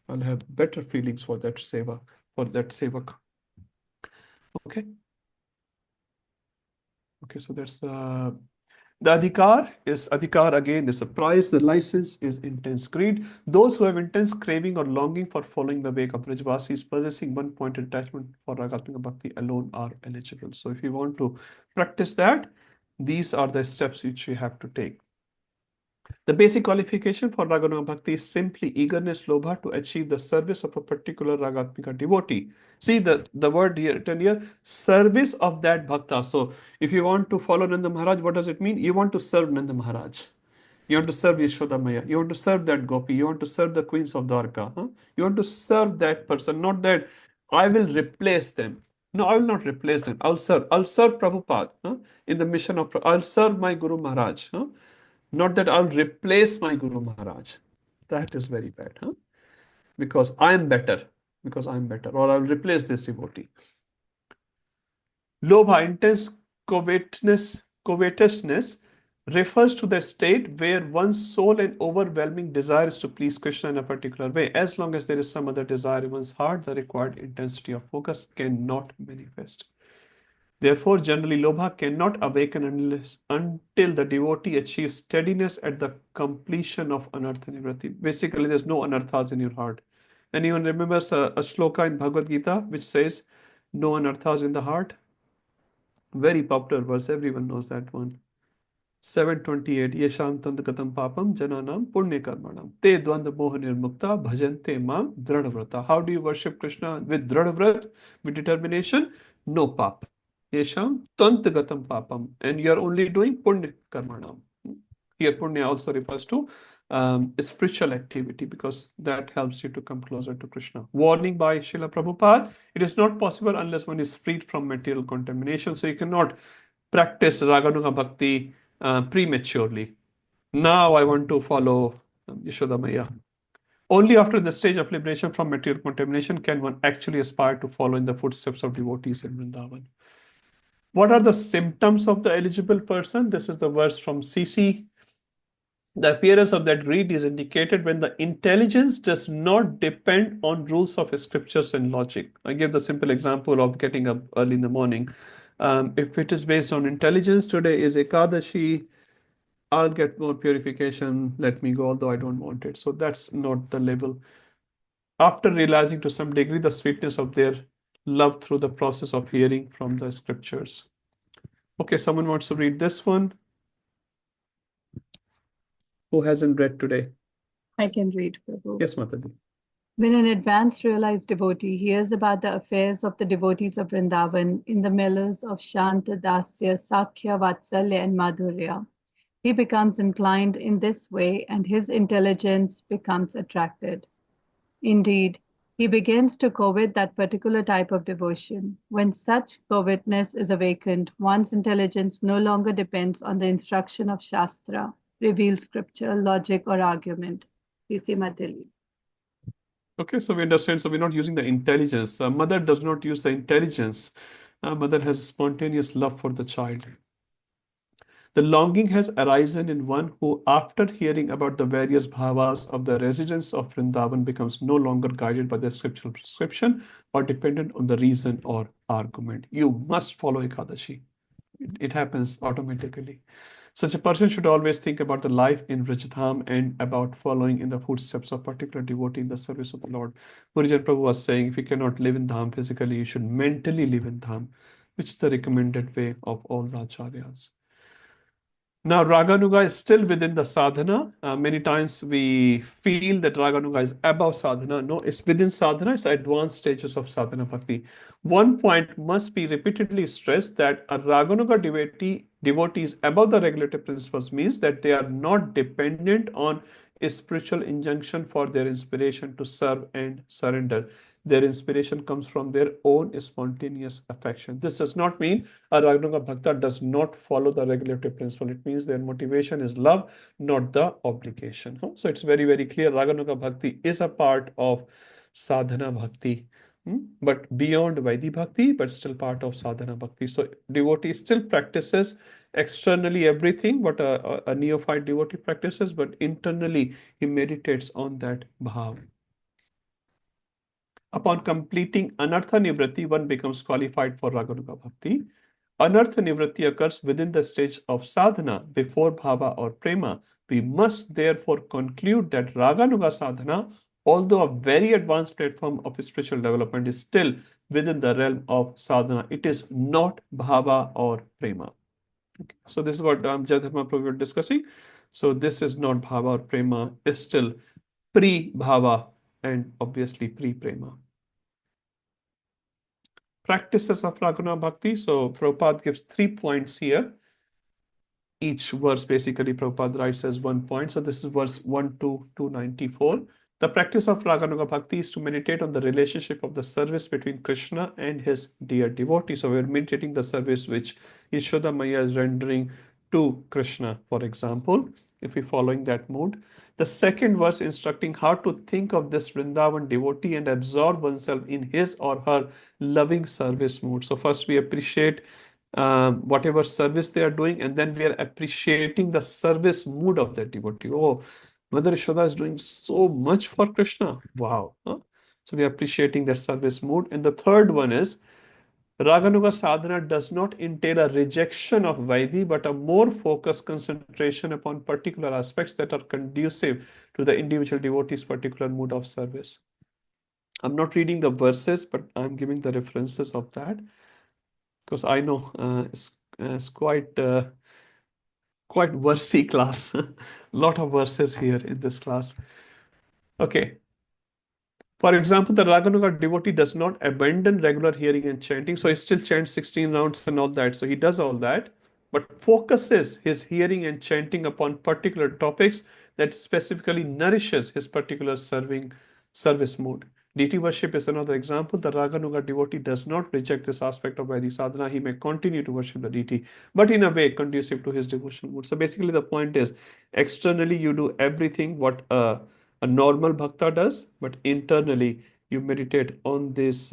I'll have better feelings for that seva, for that sevak. Okay. Okay, so that's the adhikar again is a price. The license is intense greed. Those who have intense craving or longing for following the way of Brajvasis, possessing one-pointed attachment for Ragatmika Bhakti alone are eligible. So if you want to practice that, these are the steps which you have to take. The basic qualification for Raganuga Bhakti is simply eagerness, lobha, to achieve the service of a particular Ragatmika devotee. See the word here written here, service of that bhakta. So if you want to follow Nanda Maharaj, what does it mean? You want to serve Nanda Maharaj. You want to serve Yashoda Maya. You want to serve that Gopi. You want to serve the queens of Dwarka. Huh? You want to serve that person, not that I will replace them. No, I will not replace them. I'll serve. I'll serve Prabhupada in the mission of. I'll serve my Guru Maharaj. Not that I'll replace my Guru Maharaj. That is very bad, because I'm better. Because I'm better, or I'll replace this devotee. Lobha, intense covetousness, refers to the state where one's sole and overwhelming desire is to please Krishna in a particular way. As long as there is some other desire in one's heart, the required intensity of focus cannot manifest. Therefore, generally, lobha cannot awaken until the devotee achieves steadiness at the completion of anartha nivrati. Basically, there's no anarthas in your heart. Anyone remembers a shloka in Bhagavad Gita which says, no anarthas in the heart? Very popular verse, everyone knows that one. 728 Yesham Tandagatam Papam Jananam Punya Karmanam Te Dvanda Moha Nirmukta Bhajante Mam Dradhavrata. How do you worship Krishna with Dradhavrat, with determination? No pap. Yesham Tantagatam Papam. And you are only doing Punya Karmanam. Here Punya also refers to spiritual activity, because that helps you to come closer to Krishna. Warning by Srila Prabhupada, it is not possible unless one is freed from material contamination. So you cannot practice Raganuga Bhakti prematurely. Now I want to follow Yashoda Maya. Only after the stage of liberation from material contamination can one actually aspire to follow in the footsteps of devotees in Vrindavan. What are the symptoms of the eligible person? This is the verse from CC. The appearance of that greed is indicated when the intelligence does not depend on rules of scriptures and logic. I give the simple example of getting up early in the morning. If it is based on intelligence, today is Ekadashi, I'll get more purification, let me go, although I don't want it. So that's not the level. After realizing to some degree the sweetness of their love through the process of hearing from the scriptures. Okay, someone wants to read this one. Who hasn't read today? I can read, Prabhu. Yes, Mataji. When an advanced realized devotee hears about the affairs of the devotees of Vrindavan in the millers of Shanta, Dasya, Sakhya, Vatsalya, and Madhurya, he becomes inclined in this way and his intelligence becomes attracted. Indeed, he begins to covet that particular type of devotion. When such covetousness is awakened, one's intelligence no longer depends on the instruction of Shastra, revealed scripture, logic, or argument. C.C. Madhili. Okay, so we understand. So we're not using the intelligence. Mother does not use the intelligence. Mother has a spontaneous love for the child. The longing has arisen in one who, after hearing about the various bhavas of the residents of Vrindavan, becomes no longer guided by the scriptural prescription or dependent on the reason or argument. You must follow Ekadashi. It happens automatically. Such a person should always think about the life in Rajadham and about following in the footsteps of particular devotee in the service of the Lord. Purijan Prabhu was saying, if you cannot live in Dham physically, you should mentally live in Dham, which is the recommended way of all the acharyas. Now, Raganuga is still within the sadhana. Many times we feel that Raganuga is above sadhana. No, it's within sadhana. It's advanced stages of sadhana bhakti. One point must be repeatedly stressed that a Raganuga devotee is above the regulative principles means that they are not dependent on a spiritual injunction for their inspiration to serve and surrender. Their inspiration comes from their own spontaneous affection. This does not mean a Raganuga Bhakta does not follow the regulative principle. It means their motivation is love, not the obligation. So it's very, very clear Raganuga Bhakti is a part of sadhana bhakti. But beyond Vaidhi Bhakti, but still part of sadhana bhakti. So devotee still practices externally everything what a neophyte devotee practices, but internally he meditates on that bhav. Upon completing Anartha Nivritti, one becomes qualified for Raganuga Bhakti. Anartha Nivritti occurs within the stage of sadhana before bhava or prema. We must therefore conclude that Raganuga sadhana, although a very advanced platform of spiritual development, is still within the realm of sadhana. It is not bhava or prema. Okay. So this is what Jadharma Prabhu was discussing. So this is not bhava or prema, it's still pre-bhava and obviously pre-prema. Practices of Raghunath Bhakti. So Prabhupada gives 3 points here. Each verse basically Prabhupada writes as 1 point. So this is verse 1 to 294. The practice of Raganuga Bhakti is to meditate on the relationship of the service between Krishna and his dear devotee. So we're meditating the service which Yashoda Maya is rendering to Krishna, for example, if we're following that mood. The second verse instructing how to think of this Vrindavan devotee and absorb oneself in his or her loving service mood. So first we appreciate whatever service they are doing, and then we are appreciating the service mood of that devotee. Oh, Mother Yashoda is doing so much for Krishna. Wow. So we are appreciating their service mood. And the third one is Raganuga sadhana does not entail a rejection of Vaidhi, but a more focused concentration upon particular aspects that are conducive to the individual devotee's particular mood of service. I'm not reading the verses, but I'm giving the references of that because I know it's quite versy class. A lot of verses here in this class. Okay. For example, the Raganuga devotee does not abandon regular hearing and chanting. So he still chants 16 rounds and all that. So he does all that, but focuses his hearing and chanting upon particular topics that specifically nourishes his particular service mood. Deity worship is another example. The Raganuga devotee does not reject this aspect of Vaidhi sadhana. He may continue to worship the deity, but in a way conducive to his devotional mood. So basically the point is, externally you do everything what a normal bhakta does, but internally you meditate on this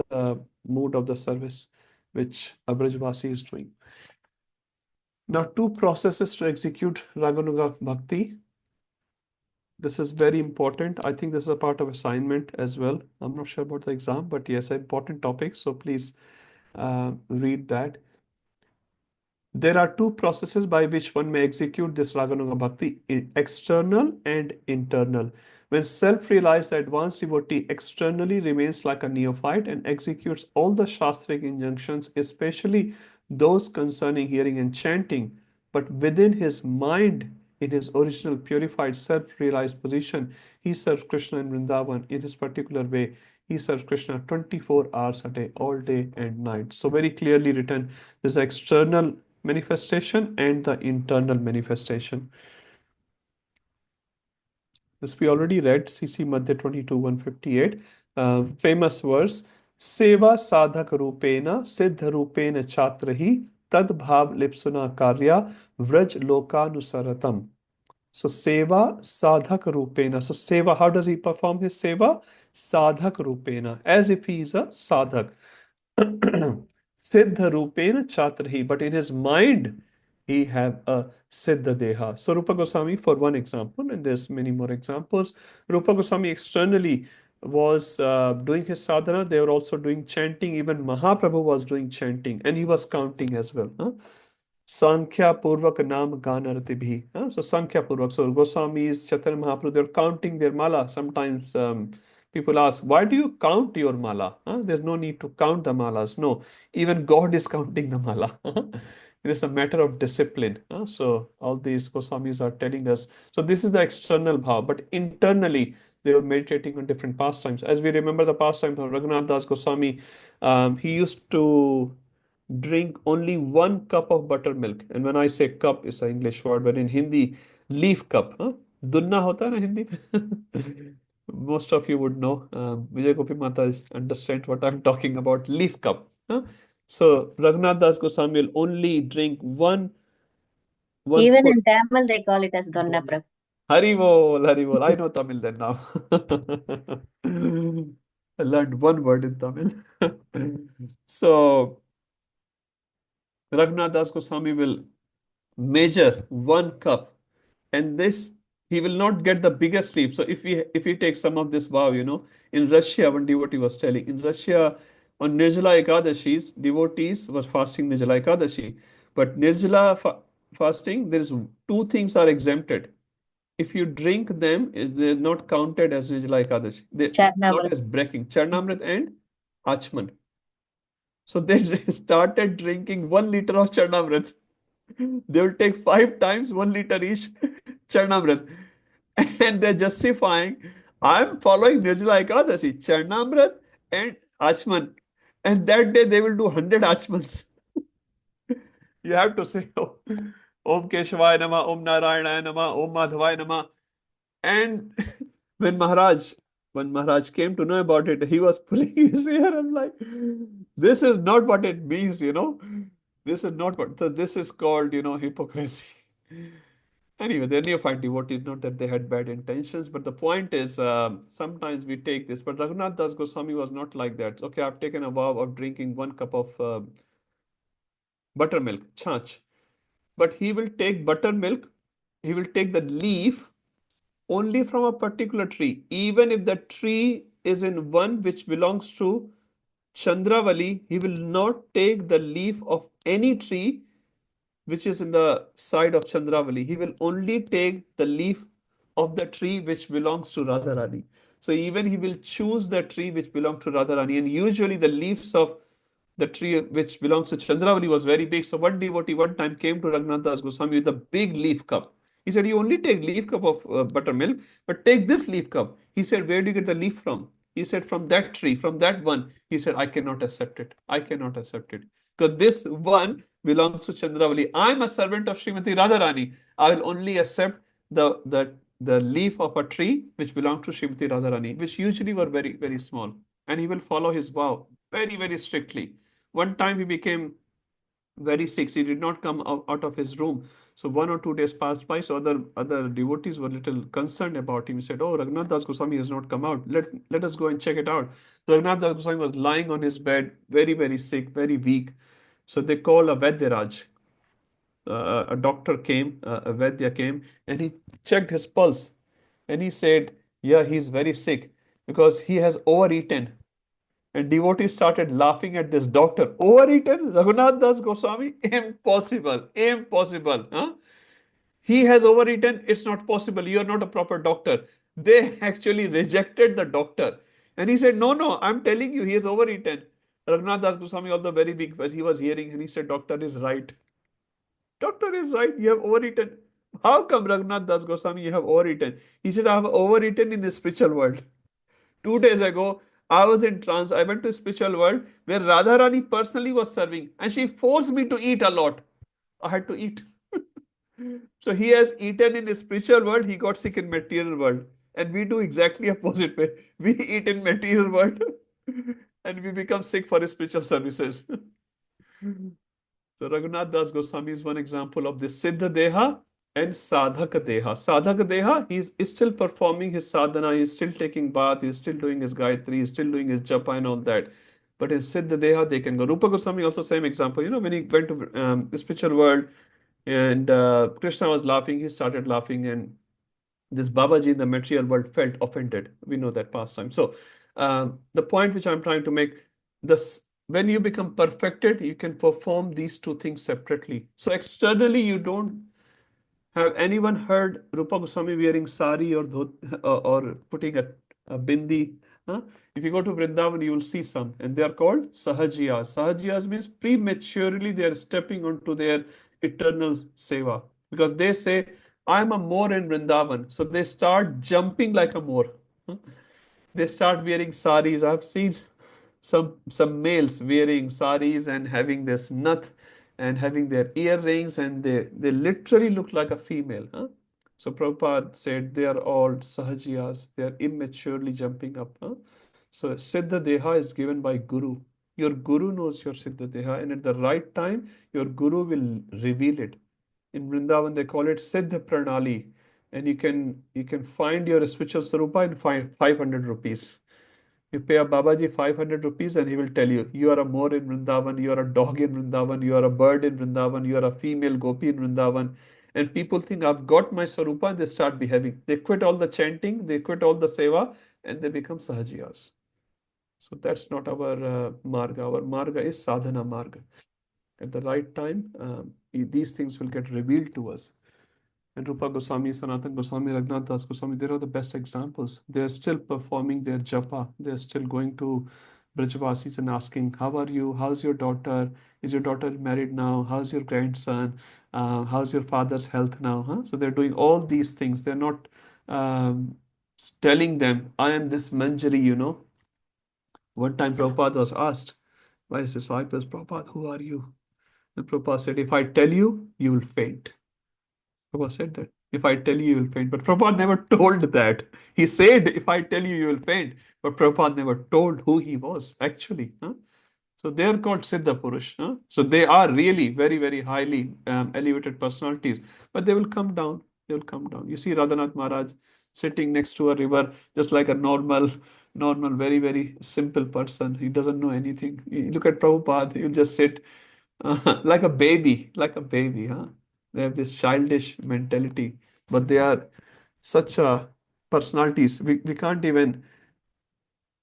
mood of the service, which a Brajvasi is doing. Now, 2 processes to execute Raganuga Bhakti. This is very important. I think this is a part of assignment as well. I'm not sure about the exam, but yes, an important topic. So please read that. There are 2 processes by which one may execute this Raganuga Bhakti, external and internal. When self-realized, the advanced devotee externally remains like a neophyte and executes all the Shastric injunctions, especially those concerning hearing and chanting. But within his mind, in his original purified self-realized position, he serves Krishna in Vrindavan in his particular way. He serves Krishna 24 hours a day, all day and night. So very clearly written, there's the external manifestation and the internal manifestation. This we already read, CC Madhya 22, 158. Famous verse, Seva sadhak rupena siddha rupena chatrahi tad bhav lipsuna karya vraj lokanusaratam. So seva sadhak rupena. So seva, how does he perform his seva? Sadhak rupena, as if he is a sadhak. Siddha rupena chatrahi, but in his mind he have a siddha deha. So Rupa Goswami, for one example, and there's many more examples, Rupa Goswami externally was doing his sadhana. They were also doing chanting. Even Mahaprabhu was doing chanting, and he was counting as well. Sankhya Purvak Nam Ganarati Bhi. So Sankhya Purvak. So Goswamis, Chaitanya Mahaprabhu, they're counting their mala. Sometimes people ask, why do you count your mala? There's no need to count the malas. No, even God is counting the mala. It is a matter of discipline. So all these Goswamis are telling us. So this is the external bhav, but internally they were meditating on different pastimes. As we remember the pastime of Raghunath Das Goswami, he used to drink only 1 cup of buttermilk. And when I say cup, it's an English word, but in Hindi, leaf cup. Dunna hota hai na Hindi mein? Most of you would know. Vijay Gopi Mata understands what I'm talking about. Leaf cup. So Raghunath Das Goswami will only drink one Even full. in Tamil, they call it as Donna Prabhu. Hari bol, Hari bol. I know Tamil then now. I learned one word in Tamil. So Raghunath Das Goswami will measure 1 cup, and this he will not get the biggest leaf. So if we take some of this vow, in Russia, one devotee was telling, in Russia on Nirjala Ekadashis, devotees were fasting Nirjala Ekadashi, but Nirjala fasting, there is 2 things are exempted. If you drink them, they're not counted as Nirjala Ekadashi. They not Charnamrita. as breaking. Charnamrit and Achman. So they started drinking 1 liter of Charnamrit. They will take 5 times 1 liter each Charnamrit. And they're justifying, I'm following Nirjala Ekadashi, Charnamrit and Achman. And that day they will do 100 Achmans. You have to say, Om Keshwaya Nama, Om Narayana Nama, Om Madhavaya Nama. And when Maharaj came to know about it, he was pulling his hair. I'm like, this is not what it means, This is not what, so this is called, hypocrisy. Anyway, they're neophyte devotees, not that they had bad intentions, but the point is, sometimes we take this. But Raghunath Das Goswami was not like that. Okay, I've taken a vow of drinking 1 cup of buttermilk, chach. But he will take buttermilk, he will take the leaf only from a particular tree. Even if the tree is in one which belongs to Chandravali, he will not take the leaf of any tree which is in the side of Chandravali. He will only take the leaf of the tree which belongs to Radharani. So even he will choose the tree which belongs to Radharani. And usually the leaves of the tree which belongs to Chandravali was very big. So one devotee one time came to Raghunath Das Goswami with a big leaf cup. He said, you only take leaf cup of buttermilk, but take this leaf cup. He said, where do you get the leaf from? He said, from that tree, from that one. He said, I cannot accept it. I cannot accept it. Because this one belongs to Chandravali. I'm a servant of Srimati Radharani. I will only accept the leaf of a tree which belongs to Srimati Radharani, which usually were very, very small. And he will follow his vow very, very strictly. One time he became very sick. He did not come out of his room. So 1 or 2 days passed by. So other devotees were a little concerned about him. He said, oh, Raghunath Das Goswami has not come out. Let us go and check it out. So Raghunath Das Goswami was lying on his bed, very, very sick, very weak. So they called a Vaidyaraj. A doctor came, a Vaidya came, and he checked his pulse. And he said, yeah, he's very sick because he has overeaten. And devotees started laughing at this doctor. Overeaten? Raghunath Das Goswami? Impossible. Impossible. He has overeaten. It's not possible. You are not a proper doctor. They actually rejected the doctor. And he said, no, I'm telling you, he has overeaten. Raghunath Das Goswami, although very big, he was hearing, and he said, doctor is right. Doctor is right. You have overeaten. How come, Raghunath Das Goswami, you have overeaten? He said, I have overeaten in the spiritual world. 2 days ago, I was in trance. I went to spiritual world where Radharani personally was serving, and she forced me to eat a lot. I had to eat. So he has eaten in the spiritual world. He got sick in material world, and we do exactly opposite way. We eat in material world, and we become sick for spiritual services. So Raghunath Das Goswami is one example of this Siddha Deha and Sadhaka Deha. Sadhaka Deha, he's still performing his sadhana, he's still taking bath, he's still doing his Gayatri, he's still doing his japa and all that. But in Siddha Deha, they can go. Rupa Goswami also same example. When he went to the spiritual world and Krishna was laughing, he started laughing, and this Babaji in the material world felt offended. We know that pastime. So the point which I'm trying to make, this when you become perfected, you can perform these two things separately. So externally, you don't have anyone heard Rupa Goswami wearing sari or putting a bindi? Huh? If you go to Vrindavan, you will see some, and they are called sahajiyas. Sahajiyas means prematurely they are stepping onto their eternal seva because they say, I'm a Moor in Vrindavan. So they start jumping like a Moor. Huh? They start wearing saris. I've seen some males wearing saris and having this nut and having their earrings, and they literally look like a female. Huh? So Prabhupada said they are all sahajiyas. They are immaturely jumping up. Huh? So Siddha Deha is given by Guru. Your Guru knows your Siddha Deha, and at the right time, your Guru will reveal it. In Vrindavan, they call it Siddha Pranali, and you can find your spiritual Sarupa in 500 rupees. You pay a Babaji 500 rupees and he will tell you, you are a Moor in Vrindavan, you are a dog in Vrindavan, you are a bird in Vrindavan, you are a female gopi in Vrindavan. And people think, I've got my Sarupa, and they start behaving. They quit all the chanting, they quit all the seva, and they become Sahajiyas. So that's not our Marga. Our Marga is Sadhana Marga. At the right time, these things will get revealed to us. And Rupa Goswami, Sanatan Goswami, Raghunath Das Goswami, they are the best examples. They are still performing their japa. They are still going to Brajvasis and asking, how are you? How's your daughter? Is your daughter married now? How's your grandson? How's your father's health now? Huh? So they're doing all these things. They're not um, telling them, I am this Manjari. One time Prabhupada was asked by his disciples, Prabhupada, who are you? And Prabhupada said, if I tell you, you will faint. Prabhupada said that. If I tell you, you will faint. But Prabhupada never told that. He said, if I tell you, you will faint. But Prabhupada never told who he was, actually. Huh? So they are called Siddha Purush. Huh? So they are really very, very highly elevated personalities. But they will come down. They will come down. You see Radhanath Maharaj sitting next to a river, just like a normal, very, very simple person. He doesn't know anything. You look at Prabhupada, he'll just sit like a baby, huh? They have this childish mentality, but they are such personalities. We can't even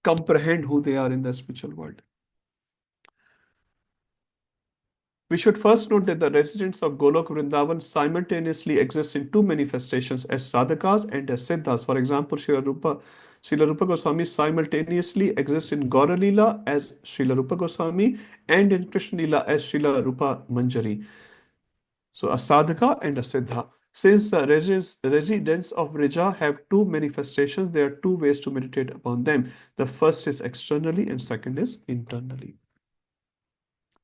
comprehend who they are in the spiritual world. We should first note that the residents of Golok Vrindavan simultaneously exist in two manifestations as sadhakas and as siddhas. For example, Srila Rupa Goswami simultaneously exists in Gaura Leela as Srila Rupa Goswami and in Krishna Leela as Srila Rupa Manjari. So a sadhaka and a siddha. Since the residents of Rija have two manifestations, there are two ways to meditate upon them. The first is externally and second is internally.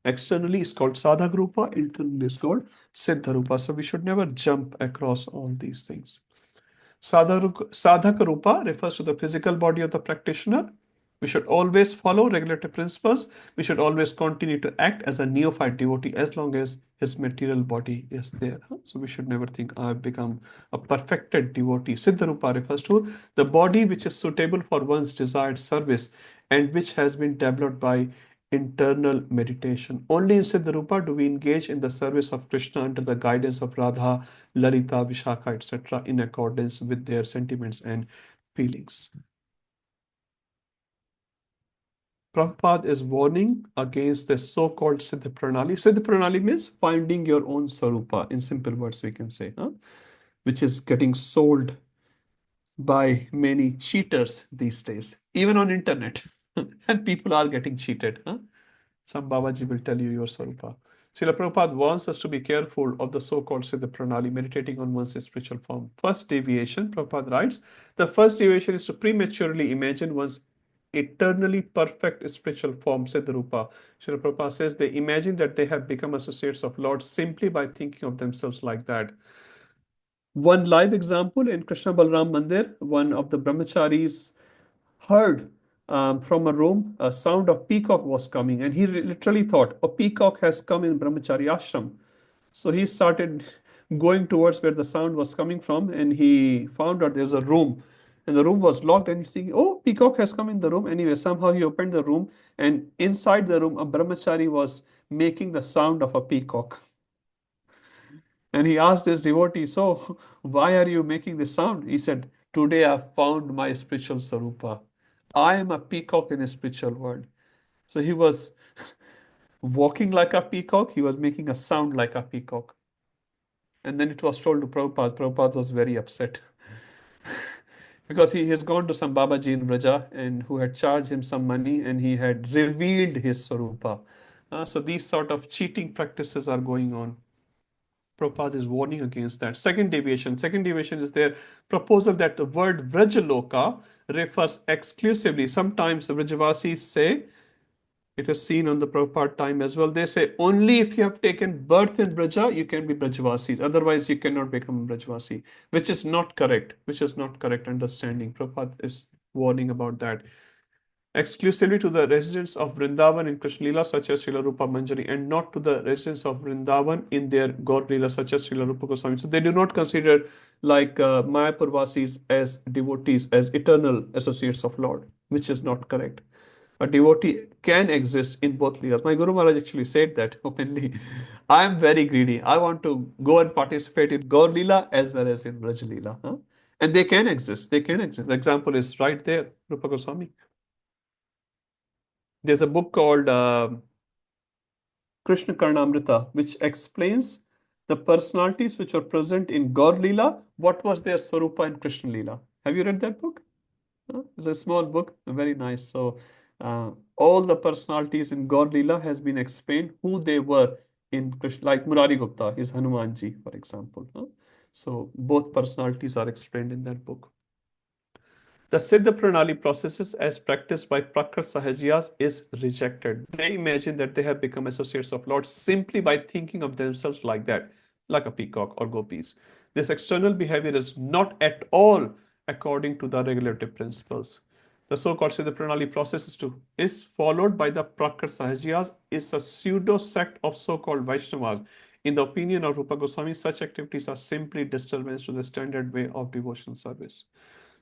Externally is called Sadhaka Rupa, internally is called Siddha Rupa. So we should never jump across all these things. Sadhaka Rupa refers to the physical body of the practitioner. We should always follow regulative principles. We should always continue to act as a neophyte devotee as long as his material body is there. So we should never think, I've become a perfected devotee. Siddha Rupa refers to the body which is suitable for one's desired service and which has been developed by internal meditation. Only in Siddha Rupa do we engage in the service of Krishna under the guidance of Radha, Lalita, Vishakha, etc. in accordance with their sentiments and feelings. Prabhupada is warning against the so-called Siddha Pranali. Siddha Pranali means finding your own Sarupa, in simple words we can say, which is getting sold by many cheaters these days, even on internet. And people are getting cheated. Some Babaji will tell you your Sarupa. Srila Prabhupada wants us to be careful of the so-called Siddha Pranali, meditating on one's spiritual form. First deviation, Prabhupada writes, the first deviation is to prematurely imagine one's eternally perfect spiritual form, Siddha Rupa. Srila Prabhupada says they imagine that they have become associates of Lord simply by thinking of themselves like that. One live example in Krishna Balram Mandir, one of the brahmacharis heard from a room a sound of peacock was coming, and he literally thought a peacock has come in brahmachari ashram. So he started going towards where the sound was coming from, and he found out there's a room, and the room was locked, and he's thinking, oh, peacock has come in the room. Anyway, somehow he opened the room, and inside the room a brahmachari was making the sound of a peacock. And he asked this devotee, so why are you making this sound? He said, today I found my spiritual sarupa. I am a peacock in the spiritual world. So he was walking like a peacock, he was making a sound like a peacock. And then it was told to Prabhupada. Prabhupada was very upset because he has gone to some Babaji in Vraja and who had charged him some money and he had revealed his Swarupa. So these sort of cheating practices are going on. Prabhupada is warning against that. Second deviation is their proposal that the word Vrajaloka refers exclusively. Sometimes the Vrajavasis say, it is seen on the Prabhupada time as well. They say only if you have taken birth in Braja, you can be Brajavasi. Otherwise, you cannot become a Brajavasi, which is not correct. Which is not correct understanding. Prabhupada is warning about that. Exclusively to the residents of Vrindavan in Krishna Lila, such as Srila Rupa Manjari, and not to the residents of Vrindavan in their Gaur Lila, such as Srila Rupa Goswami. So they do not consider like Mayapurvasis as devotees, as eternal associates of Lord, which is not correct. A devotee can exist in both leelas. My Guru Maharaj actually said that openly. I am very greedy. I want to go and participate in Gaur Leela as well as in Braj Leela. Huh? And they can exist. They can exist. The example is right there, Rupa Goswami. There's a book called Krishna Karnamrita, which explains the personalities which were present in Gaur Leela, what was their Swarupa in Krishna Leela. Have you read that book? It's a small book, very nice. So all the personalities in Gaur Leela has been explained who they were in Krishna, like Murari Gupta is Hanumanji, for example. So both personalities are explained in that book. The Siddha Pranali processes as practiced by Prakrit Sahajiyas is rejected. They imagine that they have become associates of Lord simply by thinking of themselves like that, like a peacock or gopis. This external behavior is not at all according to the regulative principles. The so-called Siddha Pranali process is followed by the Prakrit Sahajiyas is a pseudo-sect of so-called Vaishnavas. In the opinion of Rupa Goswami, such activities are simply disturbance to the standard way of devotional service.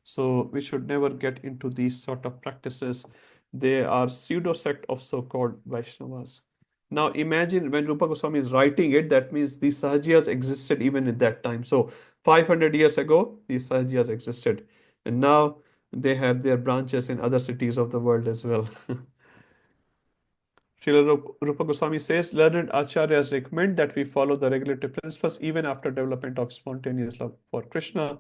So we should never get into these sort of practices. They are pseudo-sect of so-called Vaishnavas. Now imagine when Rupa Goswami is writing it, that means these Sahajiyas existed even at that time. So 500 years ago, these Sahajiyas existed. And now they have their branches in other cities of the world as well. Srila Rupa Goswami says, learned acharyas recommend that we follow the regulative principles even after development of spontaneous love for Krishna.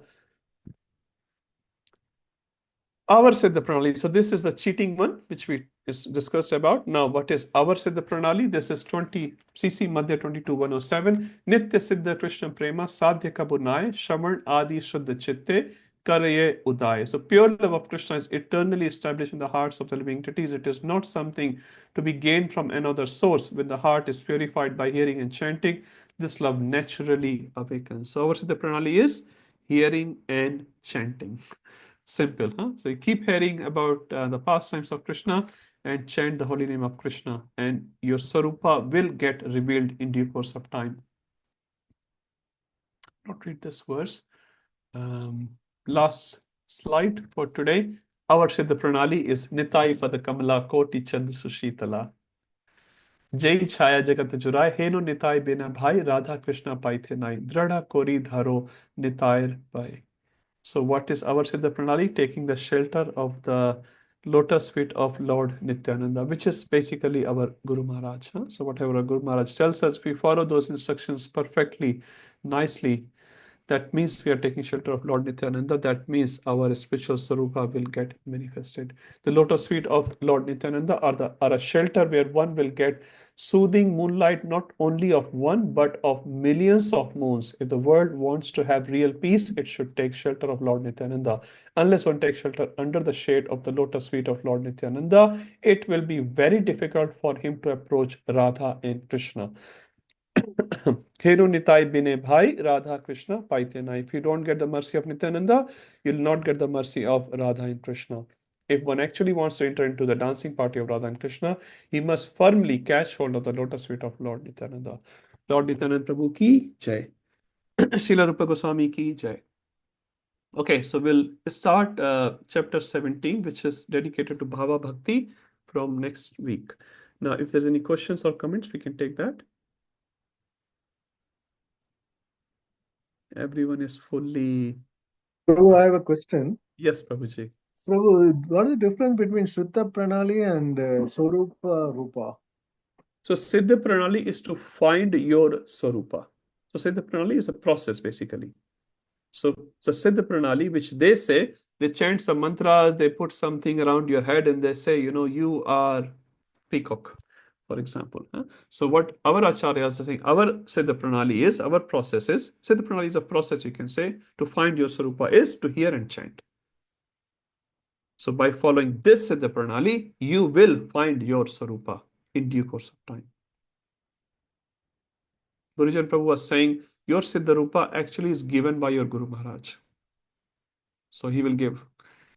Our Siddha Pranali. So this is the cheating one, which we discussed about. Now, what is our Siddha Pranali? This is 20 CC Madhya 22:107. Nitya Siddha Krishna Prema Sadhya Kabunai Shaman Adi Shuddha Chitte Karaye Uday. So pure love of Krishna is eternally established in the hearts of the living entities. It is not something to be gained from another source. When the heart is purified by hearing and chanting, this love naturally awakens. So our Siddha Pranali is hearing and chanting. Simple, huh? So you keep hearing about the pastimes of Krishna and chant the holy name of Krishna, and your Sarupa will get revealed in due course of time. Not read this verse. Last slide for today. Our Siddha Pranali is Nitai Pada Kamala Koti Chandra Sushitala. Jai Chaya Jagat Jurai Heno Nitai Bena Bhai Radha Krishna Paithe Nai Drada Kori Dharo Nitair Bhai. So what is our Siddha Pranali? Taking the shelter of the lotus feet of Lord Nityananda, which is basically our Guru Maharaj. Huh? So whatever our Guru Maharaj tells us, we follow those instructions perfectly, nicely. That means we are taking shelter of Lord Nityananda. That means our spiritual Sarupa will get manifested. The lotus feet of Lord Nityananda are a shelter where one will get soothing moonlight, not only of one, but of millions of moons. If the world wants to have real peace, it should take shelter of Lord Nityananda. Unless one takes shelter under the shade of the lotus feet of Lord Nityananda, it will be very difficult for him to approach Radha and Krishna. Hero Nitai Bine Bhai, Radha Krishna Paitena. If you don't get the mercy of Nityananda, you'll not get the mercy of Radha and Krishna. If one actually wants to enter into the dancing party of Radha and Krishna, he must firmly catch hold of the lotus feet of Lord Nityananda. Lord Nityananda Prabhu ki jai. Srila Rupa Goswami ki jai. Okay, so we'll start chapter 17, which is dedicated to Bhava Bhakti from next week. Now, if there's any questions or comments, we can take that. Everyone is fully... Prabhu, I have a question. Yes, Prabhuji. Prabhu, what is the difference between Sutta Pranali and Swarupa Rupa? So Siddha Pranali is to find your Swarupa. So Siddha Pranali is a process basically. So Siddha Pranali, which they say, they chant some mantras, they put something around your head and they say, you are peacock, for example. So what our acharyas are saying, our Siddha Pranali is, our process is, Siddha Pranali is a process, you can say, to find your Swarupa is to hear and chant. So by following this Siddha Pranali, you will find your Swarupa in due course of time. Gurujan Prabhu was saying, your Siddha Rupa actually is given by your Guru Maharaj. So he will give.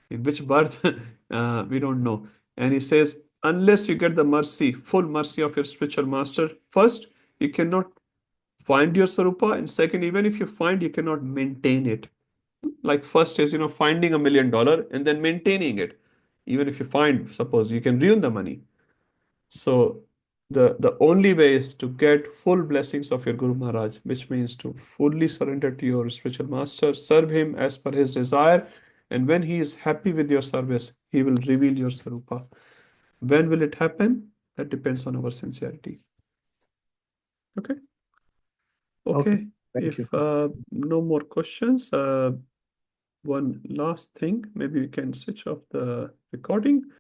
In which birth, we don't know. And he says, unless you get the mercy, full mercy of your spiritual master, first, you cannot find your Swarupa. And second, even if you find, you cannot maintain it. Like first is, finding $1 million and then maintaining it. Even if you find, suppose you can ruin the money. So the only way is to get full blessings of your Guru Maharaj, which means to fully surrender to your spiritual master, serve him as per his desire, and when he is happy with your service, he will reveal your Sarupa. When will it happen? That depends on our sincerity. Okay. Okay, thank If you. no more questions, one last thing, maybe we can switch off the recording.